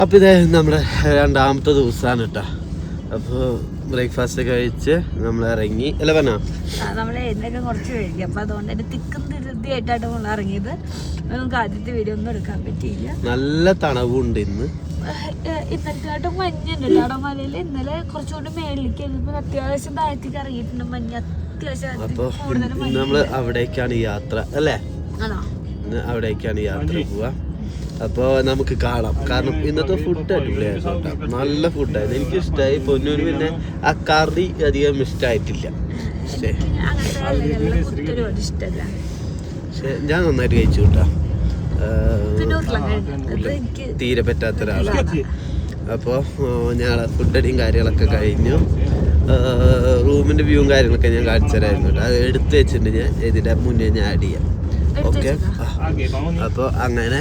അപ്പോൾ ഇത് നമ്മുടെ രണ്ടാമത്തെ ദിവസമാണ് കേട്ടോ. അപ്പോൾ ബ്രേക്ക്ഫാസ്റ്റ് കഴിച്ച് നമ്മൾ ഇറങ്ങി അല്ല പറഞ്ഞോ, നമ്മൾ എന്നൊക്കെ കുറച്ച് കഴിക്കും. അപ്പോൾ അതുകൊണ്ട് തന്നെ തിക്കും തിരുത്തിയായിട്ടാണ് നമ്മൾ ഇറങ്ങിയത്. നമുക്ക് ആദ്യത്തെ വീഡിയോ ഒന്നും എടുക്കാൻ പറ്റിയില്ല. നല്ല തണവുണ്ട് ഇന്ന്. ഇന്നലത്തെ മഞ്ഞുണ്ട് കേട്ടോ മലയിൽ. ഇന്നലെ കുറച്ചുകൂടി മേളിലേക്ക് ഇപ്പം അത്യാവശ്യം താഴത്തേക്ക് ഇറങ്ങിയിട്ടുണ്ട് മഞ്ഞ്. അത്യാവശ്യം അപ്പോൾ നമ്മൾ അവിടേക്കാണ് യാത്ര അല്ലേ? അവിടേക്കാണ് യാത്ര പോവാ. അപ്പോൾ നമുക്ക് കാണാം. കാരണം ഇന്നത്തെ ഫുഡ് അടിപൊളിയായിരുന്നു കേട്ടോ. നല്ല ഫുഡായിരുന്നു, എനിക്ക് ഇഷ്ടമായി. പൊന്നൂര് പിന്നെ ആ കറി അധികം ഇഷ്ടമായിട്ടില്ല. പക്ഷേ ഞാൻ നന്നായിട്ട് കഴിച്ചു കേട്ടോ. തീരെ പറ്റാത്ത ഒരാളാണ്. അപ്പോൾ ഞങ്ങളെ ഫുഡടിയും കാര്യങ്ങളൊക്കെ കഴിഞ്ഞു. റൂമിൻ്റെ വ്യൂവും കാര്യങ്ങളൊക്കെ ഞാൻ കാണിച്ചു തരായിരുന്നു കേട്ടോ. അത് എടുത്ത് വെച്ചിട്ടുണ്ട്, ഞാൻ ഇതിൻ്റെ മുന്നേ ഞാൻ ആഡ് ചെയ്യാം. ഓക്കെ. അപ്പോൾ അങ്ങനെ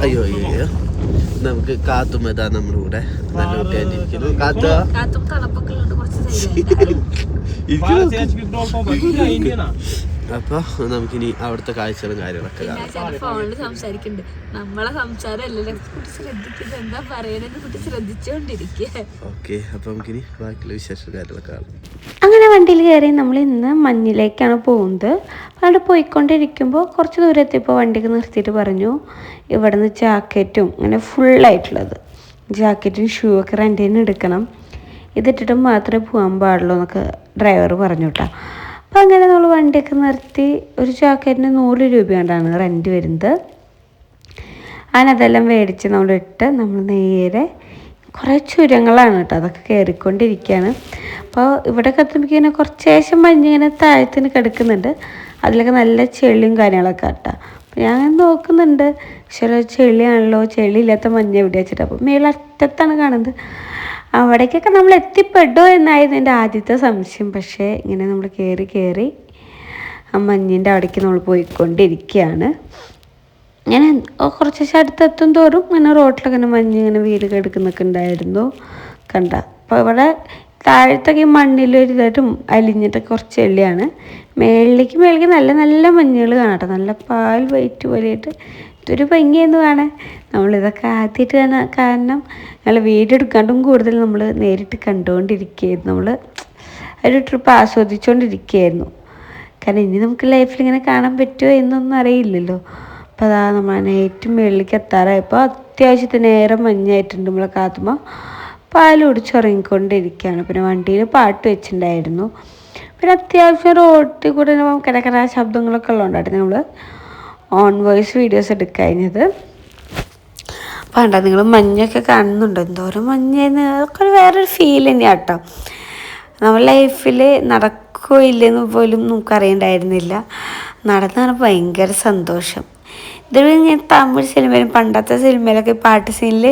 അയ്യോ നമുക്ക് കാത്തും ഇതാ നമ്മുടെ കൂടെ നല്ല കുട്ടിയായിട്ടിരിക്കുന്നു. അപ്പൊ നമുക്കിനി അവിടുത്തെ കാഴ്ചകളും കാര്യങ്ങളൊക്കെ കാണാം. ഫോണിൽ സംസാരിക്കുന്നുണ്ട്. നമ്മളെ സംസാരമല്ലല്ലോ കുട്ടി ശ്രദ്ധിക്കുന്നത്, എന്താ പറയുന്നത് കുട്ടി ശ്രദ്ധിച്ചോണ്ടിരിക്കുക. ഓക്കെ, അപ്പൊ നമുക്കിനി ബാക്കിയുള്ള വിശേഷ കാര്യങ്ങളൊക്കെ കാണാം. അങ്ങനെ വണ്ടിയിൽ കയറി നമ്മൾ ഇന്ന് മഞ്ഞിലേക്കാണ് പോകുന്നത്. അവിടെ പോയിക്കൊണ്ടിരിക്കുമ്പോൾ കുറച്ച് ദൂരത്തിപ്പോൾ വണ്ടിക്ക് നിർത്തിയിട്ട് പറഞ്ഞു ഇവിടെ നിന്ന് ജാക്കറ്റും അങ്ങനെ ഫുള്ളായിട്ടുള്ളത് ജാക്കറ്റും ഷൂ ഒക്കെ റെൻറ്റിന് എടുക്കണം, ഇതിട്ടിട്ട് മാത്രമേ പോകാൻ പാടുള്ളൂ എന്നൊക്കെ ഡ്രൈവർ പറഞ്ഞു കേട്ടോ. അപ്പം അങ്ങനെ നമ്മൾ വണ്ടിയൊക്കെ നിർത്തി. ഒരു ജാക്കറ്റിന് 100 രൂപയാണ് റെൻറ്റ് വരുന്നത്. അതിനതെല്ലാം മേടിച്ച് നമ്മളിട്ട് നമ്മൾ നേരെ കുറേ ചുരങ്ങളാണ് കേട്ടോ, അതൊക്കെ കയറിക്കൊണ്ടിരിക്കുകയാണ്. അപ്പോൾ ഇവിടെയൊക്കെ എത്തുമ്പോൾ ഇങ്ങനെ കുറച്ച് ശേഷം മഞ്ഞിങ്ങനെ താഴത്തിന് കിടക്കുന്നുണ്ട്. അതിലൊക്കെ നല്ല ചെളിയും കാര്യങ്ങളൊക്കെ കേട്ടോ. അപ്പോൾ ഞാൻ നോക്കുന്നുണ്ട്, പക്ഷേ ചെളിയാണല്ലോ, ചെളിയില്ലാത്ത മഞ്ഞ് എവിടെ വെച്ചിട്ട്. അപ്പോൾ മേലറ്റത്താണ് കാണുന്നത്. അവിടേക്കൊക്കെ നമ്മൾ എത്തിപ്പെടുമോ എന്നായിരുന്നു എൻ്റെ ആദ്യത്തെ സംശയം. പക്ഷേ ഇങ്ങനെ നമ്മൾ കയറി ആ മഞ്ഞിൻ്റെ അവിടേക്ക് നമ്മൾ പോയിക്കൊണ്ടിരിക്കുകയാണ്. ഇങ്ങനെ കുറച്ച് അടുത്തെത്തും തോറും ഇങ്ങനെ റോട്ടിലൊക്കെ ഇങ്ങനെ മഞ്ഞ് ഇങ്ങനെ വീട് കിടക്കുന്നൊക്കെ ഉണ്ടായിരുന്നു കണ്ട. അപ്പോൾ ഇവിടെ താഴത്തൊക്കെ മണ്ണിലൊരു ഇതായിട്ടും അലിഞ്ഞിട്ടൊക്കെ കുറച്ച് ചെളിയാണ്. മേളിലേക്ക് നല്ല നല്ല മഞ്ഞുകൾ കാണാട്ടോ, നല്ല പാൽ വൈറ്റ് പോലെയായിട്ട്. ഇതൊരു ഭംഗിയെന്ന് കാണാൻ. നമ്മളിതൊക്കെ ആദ്യമായിട്ട് കാരണം ഞങ്ങൾ വീഡിയോ എടുക്കാണ്ടും കൂടുതൽ നമ്മൾ നേരിട്ട് കണ്ടുകൊണ്ടിരിക്കുകയായിരുന്നു. നമ്മൾ ഒരു ട്രിപ്പ് ആസ്വദിച്ചുകൊണ്ടിരിക്കുകയായിരുന്നു. കാരണം ഇനി നമുക്ക് ലൈഫിൽ ഇങ്ങനെ കാണാൻ പറ്റുമോ എന്നൊന്നും അറിയില്ലല്ലോ. അപ്പോൾ അതാ നമ്മൾ ഏറ്റവും മുകളിലേക്ക് എത്താറായപ്പോൾ അത്യാവശ്യത്തിന് ഏറെ മഞ്ഞായിട്ടുണ്ട്. നമ്മളെ കാത്തുമ്പോൾ പാൽ കുടിച്ചുറങ്ങിക്കൊണ്ടിരിക്കുകയാണ്. പിന്നെ വണ്ടിയിൽ പാട്ട് വെച്ചിട്ടുണ്ടായിരുന്നു. പിന്നെ അത്യാവശ്യം റോഡിൽ കൂടെ കിടക്കുന്ന ശബ്ദങ്ങളൊക്കെ ഉള്ളതുകൊണ്ടായിരുന്നു നമ്മൾ ഓൺ വോയിസ് വീഡിയോസ് എടുക്കഴിഞ്ഞത്. വേണ്ട, നിങ്ങൾ മഞ്ഞൊക്കെ കാണുന്നുണ്ടോ? എന്തോരം മഞ്ഞായിരുന്നു. അതൊക്കെ വേറൊരു ഫീൽ തന്നെയാണ് കേട്ടോ. നമ്മൾ ലൈഫിൽ നടക്കുകയോ ഇല്ലെന്ന് പോലും നമുക്കറിയണ്ടായിരുന്നില്ല. നടന്നാണ് ഭയങ്കര സന്തോഷം. ഇതൊരു ഇങ്ങനെ തമിഴ് സിനിമയിലും പണ്ടത്തെ സിനിമയിലൊക്കെ പാട്ട് സീനിൽ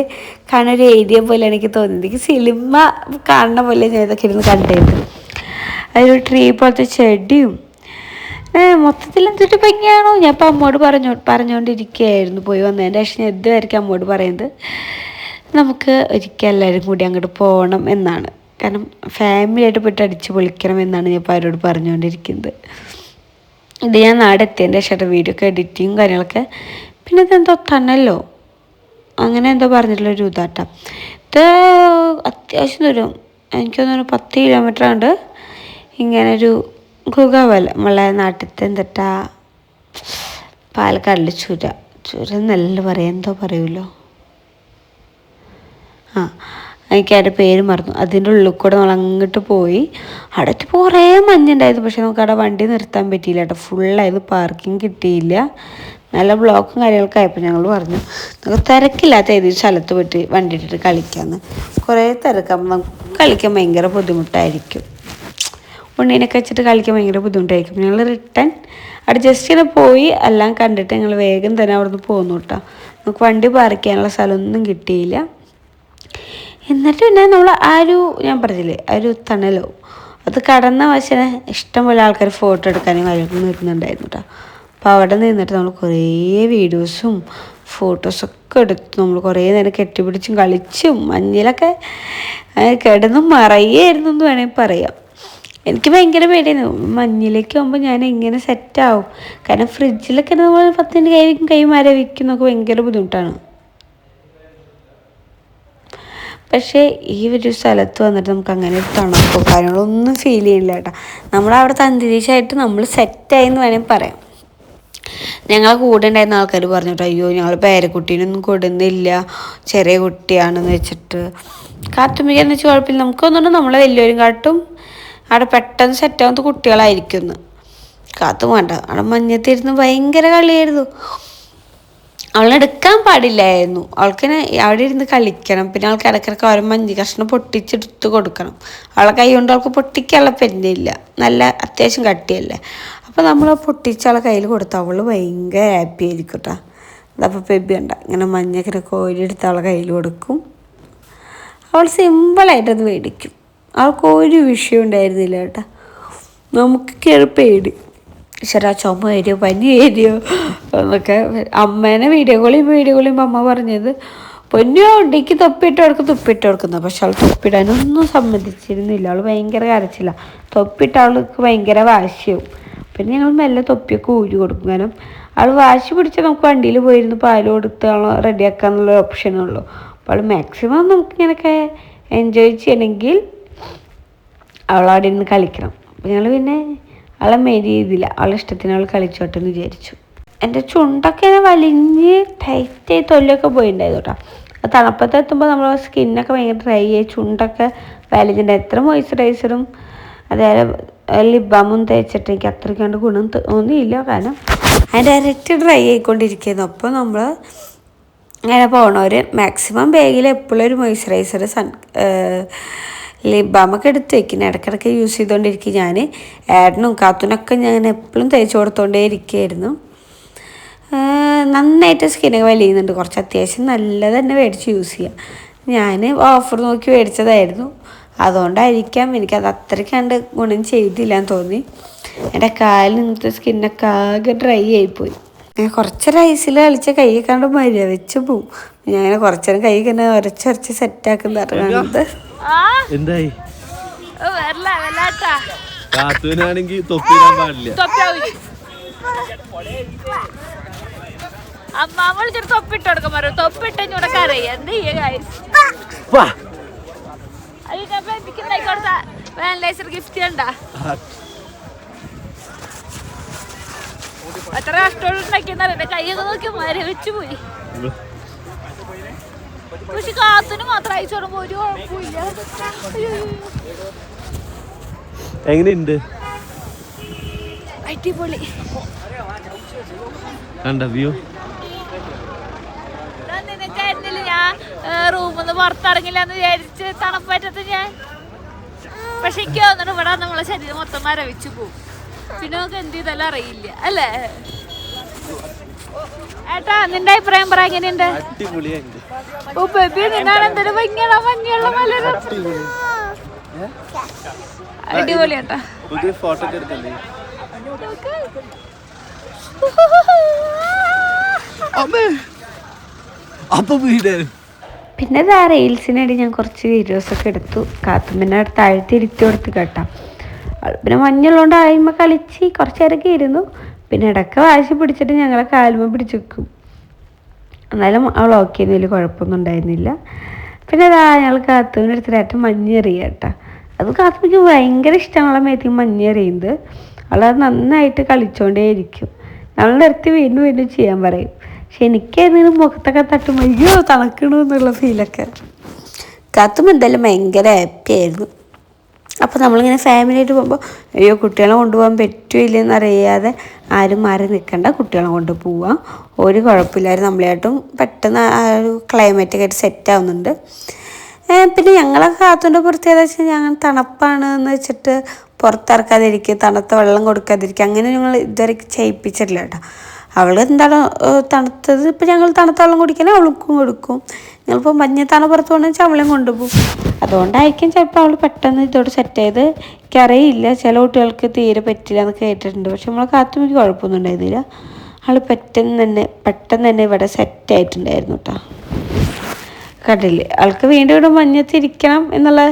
കാണുന്ന ഒരു ഏരിയ പോലെ എനിക്ക് തോന്നിയത്. എനിക്ക് സിനിമ കാണുന്ന പോലെ ഞാൻ ഇതൊക്കെ ഇരുന്ന് കണ്ടിരുന്നു. അതൊരു ട്രീ പോലത്തെ ചെടിയും മൊത്തത്തിൽ എന്തൊരു ഭംഗിയാണോ. ഞാൻ ഇപ്പം അമ്മോട് പറഞ്ഞുകൊണ്ടിരിക്കുകയായിരുന്നു പോയി വന്നതിൻ്റെ ശേഷം. ഞാൻ ഇതുവരെയ്ക്കും അമ്മോട് പറയുന്നത് നമുക്ക് ഒരിക്കൽ എല്ലാവരും കൂടി അങ്ങോട്ട് പോകണം എന്നാണ്. കാരണം ഫാമിലിയായിട്ട് പോയിട്ട് അടിച്ച് പൊളിക്കണം എന്നാണ് ഞാൻ ഇപ്പോൾ അവരോട് പറഞ്ഞുകൊണ്ടിരിക്കുന്നത്. ഇത് ഞാൻ നാടെത്തിയതിൻ്റെ ശേഷം വീഡിയോ ഒക്കെ എഡിറ്റിങ്ങും കാര്യങ്ങളൊക്കെ. പിന്നെ ഇതെന്തോ തണലോ അങ്ങനെ എന്തോ പറഞ്ഞിട്ടുള്ളൊരു ഇതാട്ടം. ഇത് അത്യാവശ്യം ദൂരം, എനിക്കൊന്നൊരു 10 കിലോമീറ്റർ ഉണ്ട്. ഇങ്ങനൊരു ഗുഹ പോലെ നമ്മളെ നാട്ടിലത്തെ എന്താ പാലക്കാടിൽ ചുരം നല്ല പറയാം, എന്തോ പറയുമല്ലോ. എനിക്ക് അതിൻ്റെ പേര് മറന്നു. അതിൻ്റെ ഉള്ളിൽ കൂടെ നമ്മൾ അങ്ങോട്ട് പോയി. അവിടെ കുറേ മഞ്ഞുണ്ടായിരുന്നു. പക്ഷെ നമുക്ക് അവിടെ വണ്ടി നിർത്താൻ പറ്റിയില്ല കേട്ടോ. ഫുള്ളായത്, പാർക്കിംഗ് കിട്ടിയില്ല. നല്ല ബ്ലോക്കും കാര്യങ്ങളൊക്കെ ആയപ്പോൾ ഞങ്ങൾ പറഞ്ഞു നമുക്ക് തിരക്കില്ലാത്ത ഏതൊരു സ്ഥലത്ത് പോയിട്ട് വണ്ടി ഇട്ടിട്ട് കളിക്കാമെന്ന്. കുറേ തിരക്കാകുമ്പോൾ നമുക്ക് കളിക്കാൻ ഭയങ്കര ബുദ്ധിമുട്ടായിരിക്കും. ഉണ്ണീനൊക്കെ വെച്ചിട്ട് കളിക്കാൻ ഭയങ്കര ബുദ്ധിമുട്ടായിരിക്കും. ഞങ്ങൾ റിട്ടേൺ അവിടെ ജസ്റ്റ് ഇങ്ങനെ പോയി എല്ലാം കണ്ടിട്ട് ഞങ്ങൾ വേഗം തന്നെ അവിടെ നിന്ന് പോന്നു കേട്ടോ. നമുക്ക് വണ്ടി പാർക്ക് ചെയ്യാനുള്ള സ്ഥലമൊന്നും കിട്ടിയില്ല. എന്നിട്ട് പിന്നെ നമ്മൾ ഞാൻ പറഞ്ഞില്ലേ ആ ഒരു തണലോ അത് കടന്ന വശനെ ഇഷ്ടംപോലെ ആൾക്കാർ ഫോട്ടോ എടുക്കാനും കാര്യങ്ങളൊക്കെ നിൽക്കുന്നുണ്ടായിരുന്നു കേട്ടോ. അപ്പോൾ അവിടെ നിന്നിട്ട് നമ്മൾ കുറേ വീഡിയോസും ഫോട്ടോസൊക്കെ എടുത്തു. നമ്മൾ കുറേ നേരം കെട്ടിപ്പിടിച്ചും കളിച്ചും മഞ്ഞിലൊക്കെ കിടന്നും മറയായിരുന്നു എന്ന് വേണമെങ്കിൽ പറയാം. എനിക്ക് ഭയങ്കര പേടിയായിരുന്നു മഞ്ഞിലേക്ക് ആകുമ്പോൾ ഞാൻ എങ്ങനെ സെറ്റാവും. കാരണം ഫ്രിഡ്ജിലൊക്കെ നമ്മൾ 10 മിനിറ്റ് കൈ മരവിക്കുന്നൊക്കെ ഭയങ്കര ബുദ്ധിമുട്ടാണ്. പക്ഷേ ഈ ഒരു സ്ഥലത്ത് വന്നിട്ട് നമുക്ക് അങ്ങനെ ഒരു തണുപ്പോ കാര്യങ്ങളൊന്നും ഫീൽ ചെയ്യില്ല കേട്ടോ. നമ്മളവിടുത്തെ അന്തരീക്ഷമായിട്ട് നമ്മൾ സെറ്റായി എന്ന് വേണമെങ്കിൽ പറയാം. ഞങ്ങളെ കൂടെ ഉണ്ടായിരുന്ന ആൾക്കാർ പറഞ്ഞു കേട്ടോ, അയ്യോ ഞങ്ങൾ പേരക്കുട്ടീനൊന്നും കൊടുന്നില്ല, ചെറിയ കുട്ടിയാണെന്ന് വെച്ചിട്ട്. കാത്തുമ്പിക്കാന്ന് വെച്ചാൽ കുഴപ്പമില്ല, നമുക്കൊന്നുകൊണ്ട് നമ്മളെ വലിയവരും കാട്ടും അവിടെ പെട്ടെന്ന് സെറ്റാവുന്ന കുട്ടികളായിരിക്കുന്നു. കാത്തും വേണ്ട, അവിടെ മഞ്ഞത്തിരുന്ന് ഭയങ്കര കളിയായിരുന്നു. അവളെടുക്കാൻ പാടില്ലായിരുന്നു, അവൾക്കിനെ അവിടെ ഇരുന്ന് കളിക്കണം. പിന്നെ അവൾക്ക് ഇടയ്ക്കിടയ്ക്ക് ഓരോ മഞ്ഞ് കഷ്ണം പൊട്ടിച്ചെടുത്ത് കൊടുക്കണം. അവളെ കൈ കൊണ്ട് അവൾക്ക് പൊട്ടിക്കാനുള്ള പെന്നില്ല, നല്ല അത്യാവശ്യം കട്ടിയല്ലേ. അപ്പോൾ നമ്മൾ പൊട്ടിച്ച് അവളെ കയ്യിൽ കൊടുത്തു, അവൾ ഭയങ്കര ഹാപ്പി ആയിരിക്കും കേട്ടോ. അതപ്പോൾ ബേബി ഉണ്ട് ഇങ്ങനെ മഞ്ഞൊക്കെ കോരിയെടുത്ത് അവളെ കയ്യിൽ കൊടുക്കും. അവൾ സിമ്പിളായിട്ടത് മേടിക്കും. അവൾക്ക് ഒരു വിഷയം ഉണ്ടായിരുന്നില്ല കേട്ടോ. നമുക്ക് പേടി, ശരാ ചുമ വരിയോ പനി വരിയോ എന്നൊക്കെ. അമ്മേനെ വീഡിയോ കോളിയുമ്പോൾ അമ്മ പറഞ്ഞത് പൊന്നോ ഉണ്ടെങ്കിൽ തൊപ്പിയിട്ട് കൊടുക്കുന്നത്. പക്ഷെ അവൾ തൊപ്പിടാനൊന്നും സമ്മതിച്ചിരുന്നില്ല. അവൾ ഭയങ്കര കരച്ചില്ല. തൊപ്പിയിട്ട് അവൾക്ക് ഭയങ്കര വാശിയാവും. പിന്നെ ഞങ്ങൾ മെല്ലെ തൊപ്പിയൊക്കെ ഊരി കൊടുക്കും. കാരണം അവൾ വാശി പിടിച്ചാൽ നമുക്ക് വണ്ടിയിൽ പോയിരുന്ന് പാല് കൊടുത്ത് അവൾ റെഡിയാക്കാന്നുള്ള ഓപ്ഷനുള്ളൂ. അപ്പോൾ അവൾ മാക്സിമം നമുക്കിങ്ങനെയൊക്കെ എൻജോയ് ചെയ്യണമെങ്കിൽ അവളവിടെ ഇരുന്ന് കളിക്കണം. അപ്പോൾ ഞങ്ങൾ പിന്നെ അവളെ മെയിൻ ചെയ്തില്ല, അവളെ ഇഷ്ടത്തിന് അവൾ കളിച്ചോട്ടെ എന്ന് വിചാരിച്ചു. എൻ്റെ ചുണ്ടൊക്കെ വലിഞ്ഞ് ടൈറ്റായി തൊല്ലൊക്കെ പോയിട്ടുണ്ടായിരുന്നു കേട്ടോ. അത് തണുപ്പത്ത് എത്തുമ്പോൾ നമ്മളെ സ്കിന്നൊക്കെ ഭയങ്കര ഡ്രൈ ആയി ചുണ്ടൊക്കെ വലിഞ്ഞിട്ടുണ്ട്. എത്ര മോയ്സ്ചറൈസറും അതേപോലെ ലിപ് ബാമും തേച്ചിട്ട് എനിക്ക് അത്രയ്ക്ക് കണ്ട് ഗുണം തോന്നിയില്ല. കാരണം അതിൻ്റെ ഇരട്ടി ഡ്രൈ ആയിക്കൊണ്ടിരിക്കുന്നു. അപ്പോൾ നമ്മൾ ഇങ്ങനെ പോകണവർ മാക്സിമം ബാഗിൽ എപ്പോഴും ഒരു മോയ്സ്ചറൈസർ ലിപ് ബാമൊക്കെ എടുത്ത് വയ്ക്കുന്നത്, ഇടയ്ക്കിടയ്ക്ക് യൂസ് ചെയ്തുകൊണ്ടിരിക്കും. ഞാൻ ഏട്ടനും കാത്തുനൊക്കെ ഞാൻ എപ്പോഴും തേച്ച് കൊടുത്തുകൊണ്ടേ ഇരിക്കുകയായിരുന്നു. നന്നായിട്ട് സ്കിന്നൊക്കെ വലിയുന്നുണ്ട്. കുറച്ച് അത്യാവശ്യം നല്ലത് തന്നെ മേടിച്ച് യൂസ് ചെയ്യാം. ഞാൻ ഓഫർ നോക്കി മേടിച്ചതായിരുന്നു, അതുകൊണ്ടായിരിക്കാം എനിക്കത് അത്രയ്ക്ക് കണ്ട് ഗുണം ചെയ്തില്ല എന്ന് തോന്നി. എൻ്റെ കാലിൽ നിന്നത്തെ സ്കിന്നൊക്കെ ആകെ ഡ്രൈ ആയിപ്പോയി. കുറച്ച് ഐസിൽ കളിച്ച കൈ കണ്ട് മരവിച്ച് പോവും. ഞാൻ കുറച്ചു നേരം കൈ തന്നെ ഉരച്ചൊരച്ച് സെറ്റാക്കുന്നതാണ്. എന്തായി കാത്തൂനാണെങ്കിൽ തൊപ്പിടാൻ പാടില്ല. അമ്മ വിളിച്ചിട്ട് തൊപ്പിട്ട് കൊടുക്കാൻ പറയും. തൊപ്പിട്ട് ഇവിടെ കരയ എന്ത് വാലന്റൈൻസ് ഗിഫ്റ്റ് കണ്ട എത്ര കഷ്ടമുണ്ടാക്കിയെന്നറിയ. കൈയൊക്കെ നോക്കി മരവിച്ചു പോയി. പക്ഷെ കാത്തിന് മാത്രം അയച്ചു പറയുമ്പോ ഒരു കുഴപ്പമില്ല. എങ്ങനെയുണ്ട്? അടിപൊളി. കണ്ട വ്യൂ നിനക്കായിരുന്നില്ല ഞാൻ റൂമിന്ന് പുറത്തിറങ്ങില്ല എന്ന് വിചാരിച്ച് തണുപ്പറ്റത്ത് ഞാൻ. പക്ഷെ എനിക്ക് തോന്നുന്നു ഇവിടെ നമ്മളെ ശരീരം മൊത്തം മരവിച്ചു പോകും. പിന്നെ നമുക്ക് എന്ത് ചെയ്താലും അറിയില്ല അല്ലേ ഏട്ടാ? നിന്റെ അഭിപ്രായം പറ, എങ്ങനെയുണ്ട്? ഓ ബേബി നിന്നാണ് എന്തൊരു ഭംഗിയുള്ള ഭംഗിയുള്ള മലര അടിപൊളി ഏട്ടാ. ഫോട്ടോ എടുത്തല്ലേ അപ്പൊ പിന്നെ റീൽസിനിടെ ഞാൻ കുറച്ച് വീഡിയോസൊക്കെ എടുത്തു. കാത്തുമ്പിന്നെ താഴ്ത്തി ഇരുത്തി കൊടുത്ത് കേട്ടോ. പിന്നെ മഞ്ഞുള്ളതുകൊണ്ട് ആയിമ്മ കളിച്ച് കുറച്ച് നേരമൊക്കെ ഇരുന്നു. പിന്നെ ഇടയ്ക്ക് വാശി പിടിച്ചിട്ട് ഞങ്ങളെ കാലുമ്മ പിടിച്ച് വെക്കും. എന്നാലും അവൾ ഓക്കെ ഒന്നും വലിയ കുഴപ്പമൊന്നും ഉണ്ടായിരുന്നില്ല. പിന്നെ ഞങ്ങൾ കാത്തുവിൻ്റെ അടുത്തിട്ട് മഞ്ഞെറിയുക കേട്ടോ. അത് കാത്തുമ്പിക്ക് ഭയങ്കര ഇഷ്ടമുള്ള മേത്തേക്ക് മഞ്ഞെറിയുന്നത്. അവളത് നന്നായിട്ട് കളിച്ചോണ്ടേയിരിക്കും. നമ്മൾ നിർത്തി വീണ്ടും വീണ്ടും ചെയ്യാൻ പറയും. പക്ഷെ എനിക്കതിന് മുഖത്തൊക്കെ തട്ടുമ്പോൾ അയ്യോ തണുക്കണമെന്നുള്ള ഫീലൊക്കെ. കാത്തും എന്തായാലും ഭയങ്കര ഹാപ്പി ആയിരുന്നു. അപ്പോൾ നമ്മളിങ്ങനെ ഫാമിലിയായിട്ട് പോകുമ്പോൾ അയ്യോ കുട്ടികളെ കൊണ്ടുപോകാൻ പറ്റുമോ ഇല്ലെന്ന് അറിയാതെ ആരും മാറി നിൽക്കണ്ട, കുട്ടികളെ കൊണ്ട് പോവാം, ഒരു കുഴപ്പമില്ലായിരുന്നു. നമ്മളായിട്ടും പെട്ടെന്ന് ആ ഒരു ക്ലൈമറ്റൊക്കെ ആയിട്ട് സെറ്റ് ആവുന്നുണ്ട്. പിന്നെ ഞങ്ങളെ കാത്തുൻ്റെ പ്രത്യേകത വെച്ചാൽ ഞങ്ങൾ തണുപ്പാണ് എന്ന് വെച്ചിട്ട് പുറത്തിറക്കാതിരിക്കുക, തണുത്ത വെള്ളം കൊടുക്കാതിരിക്കുക, അങ്ങനെ ഞങ്ങൾ ഇതുവരെ ചെയ്യിപ്പിച്ചിട്ടില്ല കേട്ടോ. അവൾ എന്താണ് തണുത്തത്, ഇപ്പം ഞങ്ങൾ തണുത്ത വെള്ളം കുടിക്കാനും അവൾക്കും കൊടുക്കും. ഞങ്ങളിപ്പോൾ മഞ്ഞത്താണ് പുറത്ത് കൊണ്ടുവന്ന് വെച്ചാൽ അവളെയും കൊണ്ടുപോകും. അതുകൊണ്ടായിരിക്കും ചിലപ്പോൾ അവൾ പെട്ടെന്ന് ഇതോട് സെറ്റ് ചെയ്ത്. എനിക്കറിയില്ല, ചില കുട്ടികൾക്ക് തീരെ പറ്റില്ല എന്ന് കേട്ടിട്ടുണ്ട്. പക്ഷെ നമ്മളെ കാത്തുമിക്ക് കുഴപ്പമൊന്നും ഉണ്ടായിരുന്നില്ല. അവൾ പെട്ടെന്ന് തന്നെ ഇവിടെ സെറ്റായിട്ടുണ്ടായിരുന്നു കേട്ടോ. കണ്ടില്ലേ, അവൾക്ക് വീണ്ടും വീണ്ടും മഞ്ഞത്തിരിക്കണം എന്നുള്ള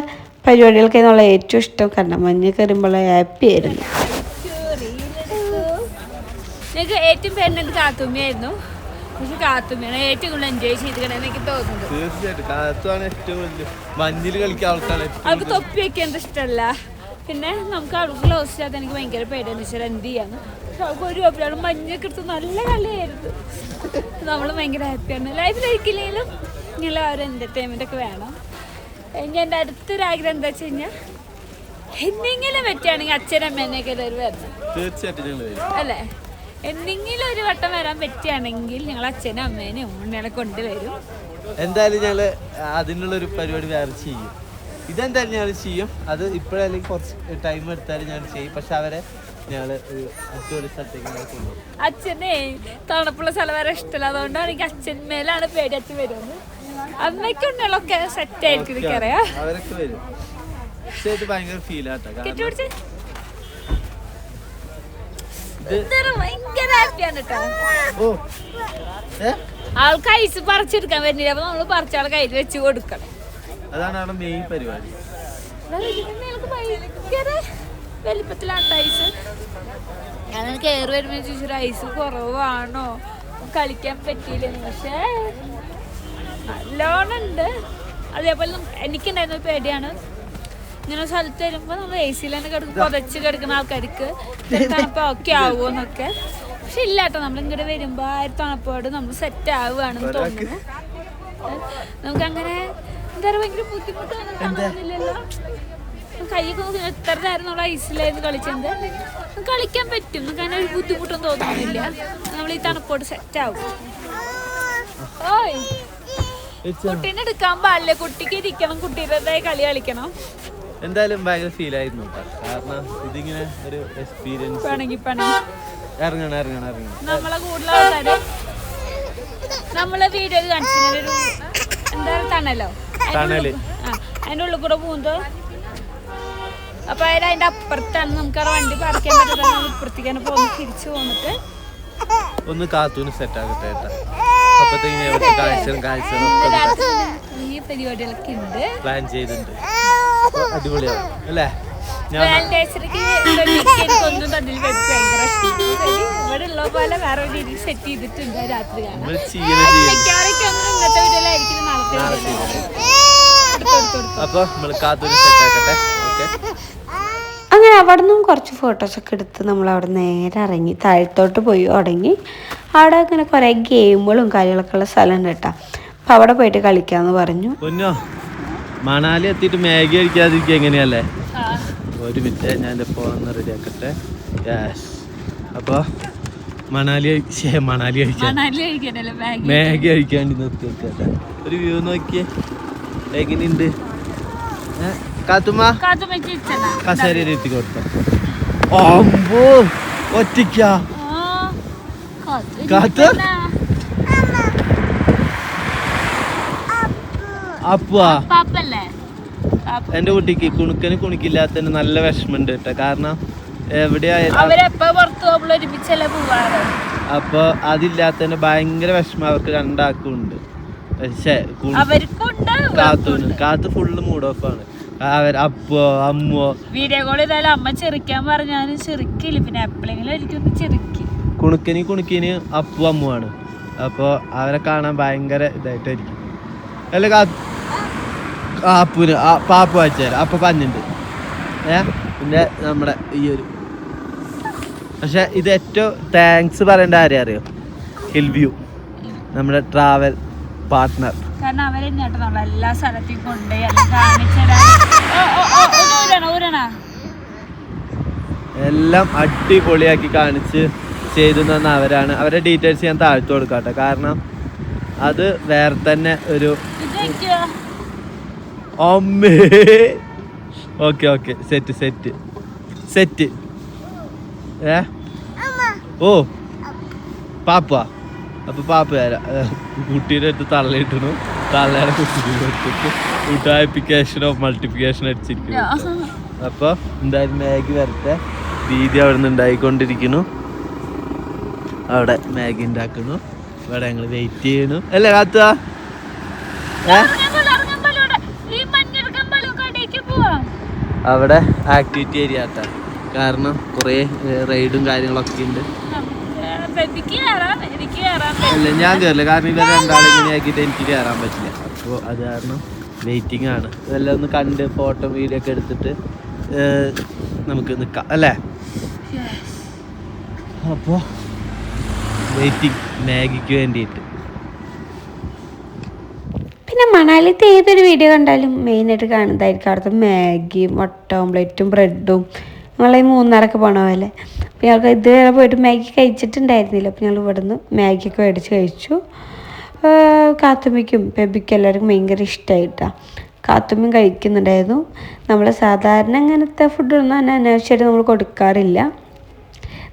പരിപാടികൾക്ക് എന്നുള്ള ഏറ്റവും ഇഷ്ടം. കാരണം മഞ്ഞ് കയറുമ്പോൾ ഹാപ്പി ആയിരുന്നു. എനിക്ക് ഏറ്റവും പേരുന്നത് കാത്തുമ്മയായിരുന്നു. പക്ഷെ കാത്തുമ്മയാണ് ഏറ്റവും കൂടുതൽ എൻജോയ് ചെയ്തിരിക്കണെന്ന് എനിക്ക് തോന്നുന്നത്. തീർച്ചയായിട്ടും കാത്തുമാണ് ഏറ്റവും വലിയ മഞ്ഞിൽ കളിക്കാൻ ആൾക്കാണ്. അവൾക്ക് തൊപ്പി വെക്കുന്നത് ഇഷ്ടമല്ല. പിന്നെ നമുക്ക് അവൾക്ക് ക്ലോസ് ചെയ്യാത്ത എനിക്ക് ഭയങ്കര പേടിയെന്ന് വെച്ചാൽ എന്ത് ചെയ്യാന്ന്. പക്ഷെ അവൾക്ക് ഒരു കുഴപ്പമില്ല. മഞ്ഞൊക്കെ എടുത്ത് നല്ല കളിയായിരുന്നു. നമ്മൾ ഭയങ്കര ഹാപ്പിയാണ്. ലൈഫിലിരിക്കില്ലെങ്കിലും ഇങ്ങനെ ഒരു എൻ്റർടൈൻമെൻ്റ് ഒക്കെ വേണം. എനിക്ക് എൻ്റെ അടുത്തൊരാഗ്രഹം എന്താ വെച്ച് കഴിഞ്ഞാൽ എന്തെങ്കിലും പറ്റുകയാണെങ്കിൽ അച്ഛനമ്മേനെയൊക്കെ എല്ലാവരും വരണം. തീർച്ചയായിട്ടും അല്ലേ? എന്തെങ്കിലും ഒരു വട്ടം വരാൻ പറ്റുകയാണെങ്കിൽ ഞങ്ങൾ അച്ഛനും അമ്മേനെയും ഉണ്ണികളെ കൊണ്ടുവരും. എന്തായാലും ഞങ്ങള് അതിനുള്ളൊരു പരിപാടി വേറെ ചെയ്യും. ഇതെന്തായാലും ഞങ്ങൾ ചെയ്യും. അത് ഇപ്പോഴല്ലെങ്കിൽ കുറച്ച് ടൈം എടുത്താലും ഞങ്ങൾ ചെയ്യും. പക്ഷെ അവരെ ഞങ്ങൾ അടിപൊളി സ്ഥലത്തേക്ക് കൊണ്ടുപോകും. അച്ഛനെ തണുപ്പുള്ള സ്ഥലം വരെ ഇഷ്ടമല്ല. അതുകൊണ്ടാണ് എനിക്ക് അച്ഛൻ മേലാണ് പേടി. അച്ഛൻ വരുന്നത്. അമ്മയ്ക്കുണ്ടൊക്കെ സെറ്റ് ആയിരിക്കും. എനിക്കറിയാം അവരൊക്കെ വരും. പക്ഷെ ഇത് ഭയങ്കര ഫീലാട്ടോ. ഭയങ്കര ഹാപ്പിയാണ് കേട്ടോ. ആൾക്ക് ഐസ് പറിച്ചെടുക്കാൻ പറ്റില്ല. അപ്പൊ നമ്മള് പറിച്ചാളെ കയ്യിൽ വെച്ച് കൊടുക്കണം. അതാണ് അവിടെ മെയിൻ പരിപാടി. ഭയങ്കര വലിപ്പത്തിലാണ് ഐസ്. ഞാൻ കയറി വരുമ്പോ ചോദിച്ചൊരു ഐസ് കുറവാണോ കളിക്കാൻ പറ്റിയില്ലെന്ന്. പക്ഷേ നല്ലോണം ഉണ്ട്. അതേപോലെ എനിക്കുണ്ടായിരുന്ന പേടിയാണ് ഇങ്ങനെ സ്ഥലത്ത് വരുമ്പോൾ നമ്മൾ എ സിയിൽ തന്നെ കിടക്കും. പുതച്ച് കിടക്കുന്ന ആൾക്കാർക്ക് തണുപ്പ് ഓക്കെ ആവുമോന്നൊക്കെ. പക്ഷെ ഇല്ല കേട്ടോ, നമ്മളിങ്ങോട്ട് വരുമ്പോൾ ആ ഒരു തണുപ്പോട് നമ്മൾ സെറ്റ് ആവുകയാണെന്ന് തോന്നുന്നു. നമുക്കങ്ങനെ എന്താ പറയുക ഭയങ്കര ബുദ്ധിമുട്ടൊന്നും കാണുന്നില്ലല്ലോ. കൈയൊക്കെ നോക്കി എത്ര നേരം നമ്മൾ ഐസിലായിരുന്നു കളിച്ചത്. കളിക്കാൻ പറ്റും. നമുക്ക് അങ്ങനെ ഒരു ബുദ്ധിമുട്ടൊന്നും തോന്നുന്നില്ല. നമ്മൾ ഈ തണുപ്പോട് സെറ്റ് ആവും. ഓയ് കുട്ടീനെ എടുക്കാൻ പാടില്ല. കുട്ടിക്ക് ഇരിക്കണം. കുട്ടീൻ്റെതായ കളി കളിക്കണം. എന്തായാലും ഭയങ്കര ഫീൽ ആയിരുന്നു. കാരണം ഇതിങ്ങനെ ഒരു എക്സ്പീരിയൻസ്. ഇറങ്ങണം. നമ്മളെ കൂടുതൽ ആൾക്കാര് നമ്മളെ വീഡിയോയിൽ കാണിച്ചൊരു എന്താ തണലോ തണല് അതിന്റെ ഉള്ളിൽ കൂടെ പോകുമ്പോ അപ്പൊ അതിന്റെ അപ്പുറത്താണ് നമുക്ക് ആ വണ്ടി പറിക്കാൻ പറ്റുന്നത്. ഇപ്പുറത്തേക്ക് തന്നെ പോകുന്നു. തിരിച്ചു പോന്നിട്ട് ഒന്ന് കാത്തൂന് സെറ്റ് ആകട്ടെ കേട്ടോ. അപ്പത്തേക്കും ഈ പരിപാടികളൊക്കെ ഉണ്ട്. പ്ലാൻ ചെയ്തിട്ടുണ്ട്. അടിപൊളിയാവും അല്ലേ? ഇവിടെ ഉള്ള പോലെ വേറെ രീതിയിൽ സെറ്റ് ചെയ്തിട്ടുണ്ട്. രാത്രി കാണാം. അപ്പൊ നമ്മള് കാത്തൂന് സെറ്റ് ആക്കട്ടെ. ഓക്കെ. അങ്ങനെ അവിടെ നിന്നും കുറച്ച് ഫോട്ടോസൊക്കെ എടുത്ത് നമ്മൾ അവിടെ നേരെ ഇറങ്ങി താഴത്തോട്ട് പോയി തുടങ്ങി. അവിടെ അങ്ങനെ കുറേ ഗെയിമുകളും കാര്യങ്ങളൊക്കെ ഉള്ള സ്ഥലമുണ്ട് കേട്ടോ. അപ്പം അവിടെ പോയിട്ട് കളിക്കാമെന്ന് പറഞ്ഞു. പൊന്നോ, മണാലി എത്തിയിട്ട് മാഗി കഴിക്കാതിരിക്കുക എങ്ങനെയല്ലേ? ഒരു മിനിറ്റ്, ഞാൻ എൻ്റെ ഫോൺ റെഡി ആക്കട്ടെ. യെസ്. അപ്പോൾ മണാലി കഴിക്കാൻ മാഗി കഴിക്കാൻ വേണ്ടി നിർത്തി വെക്കട്ടെ. ഒരു വ്യൂ നോക്കിയേ എങ്ങനെയുണ്ട്. കാത്തുമ്മ കസേരയിൽ എത്തി കൊടുത്ത അമ്പോ ഒറ്റയ്ക്കാ കാത്ത് അപ്പുവാ. എന്റെ കുട്ടിക്ക് കുണിക്കില്ലാത്തതിന് നല്ല വിഷമമുണ്ട് കേട്ടോ. കാരണം എവിടെയായാലും അപ്പൊ അതില്ലാത്തതിന് ഭയങ്കര വിഷമം അവർക്ക് രണ്ടാക്കുണ്ട്. പക്ഷേ കാത്ത് ഫുള്ള് മൂഡ് ഓഫ് ആണ്. അപ്പോ അമ്മോ വീഡിയോ കോൾ ചെയ്താലും അമ്മ ചെറുക്കാൻ പറഞ്ഞാലും ചെറുക്കില്ല. പിന്നെ എപ്പോഴെങ്കിലും എനിക്കൊന്ന് ചെറുക്കി കുണുക്കിന് അപ്പു അമ്മുവാണ്. അപ്പോൾ അവരെ കാണാൻ ഭയങ്കര ഇതായിട്ടായിരിക്കും. അല്ല അപ്പുന് പാപ്പ വായിച്ചാൽ അപ്പൊ പഞ്ഞുണ്ട്. പിന്നെ നമ്മുടെ ഈ ഒരു പക്ഷെ ഇത് ഏറ്റവും താങ്ക്സ് പറയേണ്ട ആരെയും അറിയോ? ഹിൽ വ്യൂ, നമ്മുടെ ട്രാവൽ പാർട്ട്ണർ. കാരണം അവരെന്നെയാട്ടോ നമ്മളെ എല്ലാ സ്ഥലത്തേക്കും കൊണ്ടുപോയി എല്ലാം അടിപൊളിയാക്കി കാണിച്ച് ചെയ്തു തന്ന അവരാണ്. അവരുടെ ഡീറ്റെയിൽസ് ഞാൻ താഴ്ത്തു കൊടുക്കാട്ടെ. കാരണം അത് വേറെ തന്നെ ഒരു അമ്മേ. ഓക്കെ സെറ്റ് ഓ പാപ്പ. അപ്പൊ പാപ്പ കുട്ടീൻ്റെ അടുത്ത് തള്ളയിട്ടു. തള്ളയുടെ കുട്ടിക്ക് ഉഡായിപ്പിക്കേഷൻ ഓഫ് മൾട്ടിപ്ലിക്കേഷൻ അടിച്ചിരിക്കുന്നു. അപ്പൊ എന്തായാലും മാഗി വരട്ടെ. ദീദി അവിടെ നിന്ന് ഉണ്ടായിക്കൊണ്ടിരിക്കുന്നു. അവിടെ മാഗി ഉണ്ടാക്കുന്നു. ഇവിടെ ഞങ്ങൾ വെയിറ്റ് ചെയ്യണു. അല്ലേ കാത്ത? അവിടെ ആക്ടിവിറ്റി ഏരിയ ആട്ടാ. കാരണം കുറേ റൈഡും കാര്യങ്ങളൊക്കെ ഉണ്ട്. എനിക്ക് കയറാം അല്ല ഞാൻ കയറില്ല, കാരണം ഇവർ രണ്ടാളും ഇങ്ങനെ ആക്കിയിട്ട് എനിക്ക് കയറാൻ പറ്റില്ല. അപ്പോൾ അത് കാരണം വെയിറ്റിംഗ് ആണ്. ഇതെല്ലാം ഒന്ന് കണ്ട് ഫോട്ടോ വീഡിയോ ഒക്കെ എടുത്തിട്ട് നമുക്ക് നിൽക്കാം അല്ലേ. അപ്പോൾ വെയിറ്റിംഗ് മാഗിക്ക് വേണ്ടിയിട്ട്. പിന്നെ മണാലിത്തെ ഏതൊരു വീഡിയോ കണ്ടാലും മെയിനായിട്ട് കാണുന്നതായിരിക്കും അവിടുത്തെ മാഗി, മുട്ട ഓംലെറ്റും ബ്രെഡും. ഞങ്ങളീ മൂന്നാറൊക്കെ പോണ പോലെ. അപ്പോൾ ഞങ്ങൾക്ക് ഇതുവരെ പോയിട്ട് മാഗി കഴിച്ചിട്ടുണ്ടായിരുന്നില്ല. അപ്പോൾ ഞങ്ങൾ ഇവിടെ നിന്ന് മാഗിയൊക്കെ മേടിച്ച് കഴിച്ചു. കാത്തുമ്മയ്ക്കും ബേബിക്കും എല്ലാവർക്കും ഭയങ്കര ഇഷ്ടമായിട്ടാണ്. കാത്തുമ്മയും കഴിക്കുന്നുണ്ടായിരുന്നു. നമ്മൾ സാധാരണ അങ്ങനത്തെ ഫുഡൊന്നും തന്നെ അനാവശ്യമായിട്ട് നമ്മൾ കൊടുക്കാറില്ല.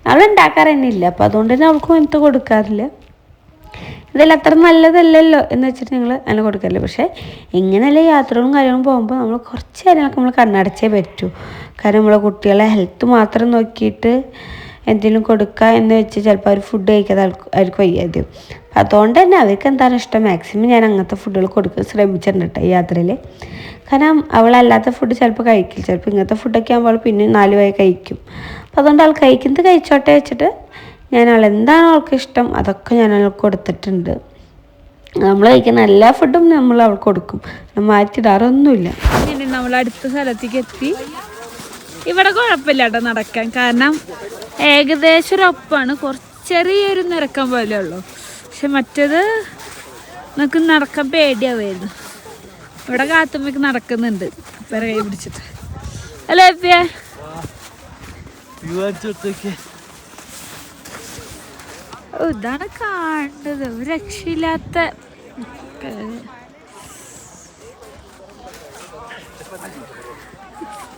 നമ്മൾ ഉണ്ടാക്കാറ് തന്നെ ഇല്ല. അപ്പോൾ അതുകൊണ്ട് തന്നെ അവൾക്ക് അങ്ങനത്തെ കൊടുക്കാറില്ല. ഇതെല്ലാം അത്ര നല്ലതല്ലല്ലോ എന്ന് വെച്ചിട്ട് ഞങ്ങൾ അങ്ങനെ കൊടുക്കാറില്ല. പക്ഷേ ഇങ്ങനെയല്ല യാത്രകളും കാര്യങ്ങളും പോകുമ്പോൾ നമ്മൾ കുറച്ച് കാര്യങ്ങളൊക്കെ നമ്മൾ കണ്ണടച്ചേ പറ്റൂ. കാരണം നമ്മളെ കുട്ടികളെ ഹെൽത്ത് മാത്രം നോക്കിയിട്ട് എന്തെങ്കിലും കൊടുക്കുക എന്ന് വെച്ച് ചിലപ്പോൾ അവർ ഫുഡ് കഴിക്കാതെ അവർക്ക് വയ്യാതെ. അപ്പം അതുകൊണ്ട് തന്നെ അവർക്ക് എന്താണ് ഇഷ്ടം മാക്സിമം ഞാൻ അങ്ങനത്തെ ഫുഡുകൾ കൊടുക്കാൻ ശ്രമിച്ചിട്ടുണ്ട് കേട്ടോ ഈ യാത്രയിൽ. കാരണം അവളല്ലാത്ത ഫുഡ് ചിലപ്പോൾ കഴിക്കില്ല. ചിലപ്പോൾ ഇങ്ങനത്തെ ഫുഡൊക്കെ ആകുമ്പോൾ പിന്നെ 4 വരെ കഴിക്കും. അപ്പോൾ അതുകൊണ്ട് അവൾ കഴിക്കുന്നത് കഴിച്ചോട്ടെ വെച്ചിട്ട് ഞാൻ അവളെന്താണോ അവൾക്ക് ഇഷ്ടം അതൊക്കെ ഞാൻ അവൾക്ക് കൊടുത്തിട്ടുണ്ട്. നമ്മൾ കഴിക്കുന്ന എല്ലാ ഫുഡും നമ്മൾ അവൾക്ക് കൊടുക്കും, മാറ്റിയിടാറൊന്നുമില്ല. അങ്ങനെ നമ്മൾ അടുത്ത സ്ഥലത്തേക്ക് എത്തി. ഇവിടെ കുഴപ്പമില്ല കേട്ടോ നടക്കാൻ, കാരണം ഏകദേശം ഒരൊപ്പാണ്. ചെറിയൊരു നിരക്കം പോലെ ഉള്ളൂ. പക്ഷെ മറ്റേത് നമുക്ക് നടക്കാൻ പേടിയാവായിരുന്നു. ഇവിടെ കാത്തുമ്മക്ക് നടക്കുന്നുണ്ട് പേരെ കൈ പിടിച്ചിട്ട്. അല്ലേ എപ്പിയെ? ഇതാണ് കാണുന്നത്, ഒരു രക്ഷയില്ലാത്ത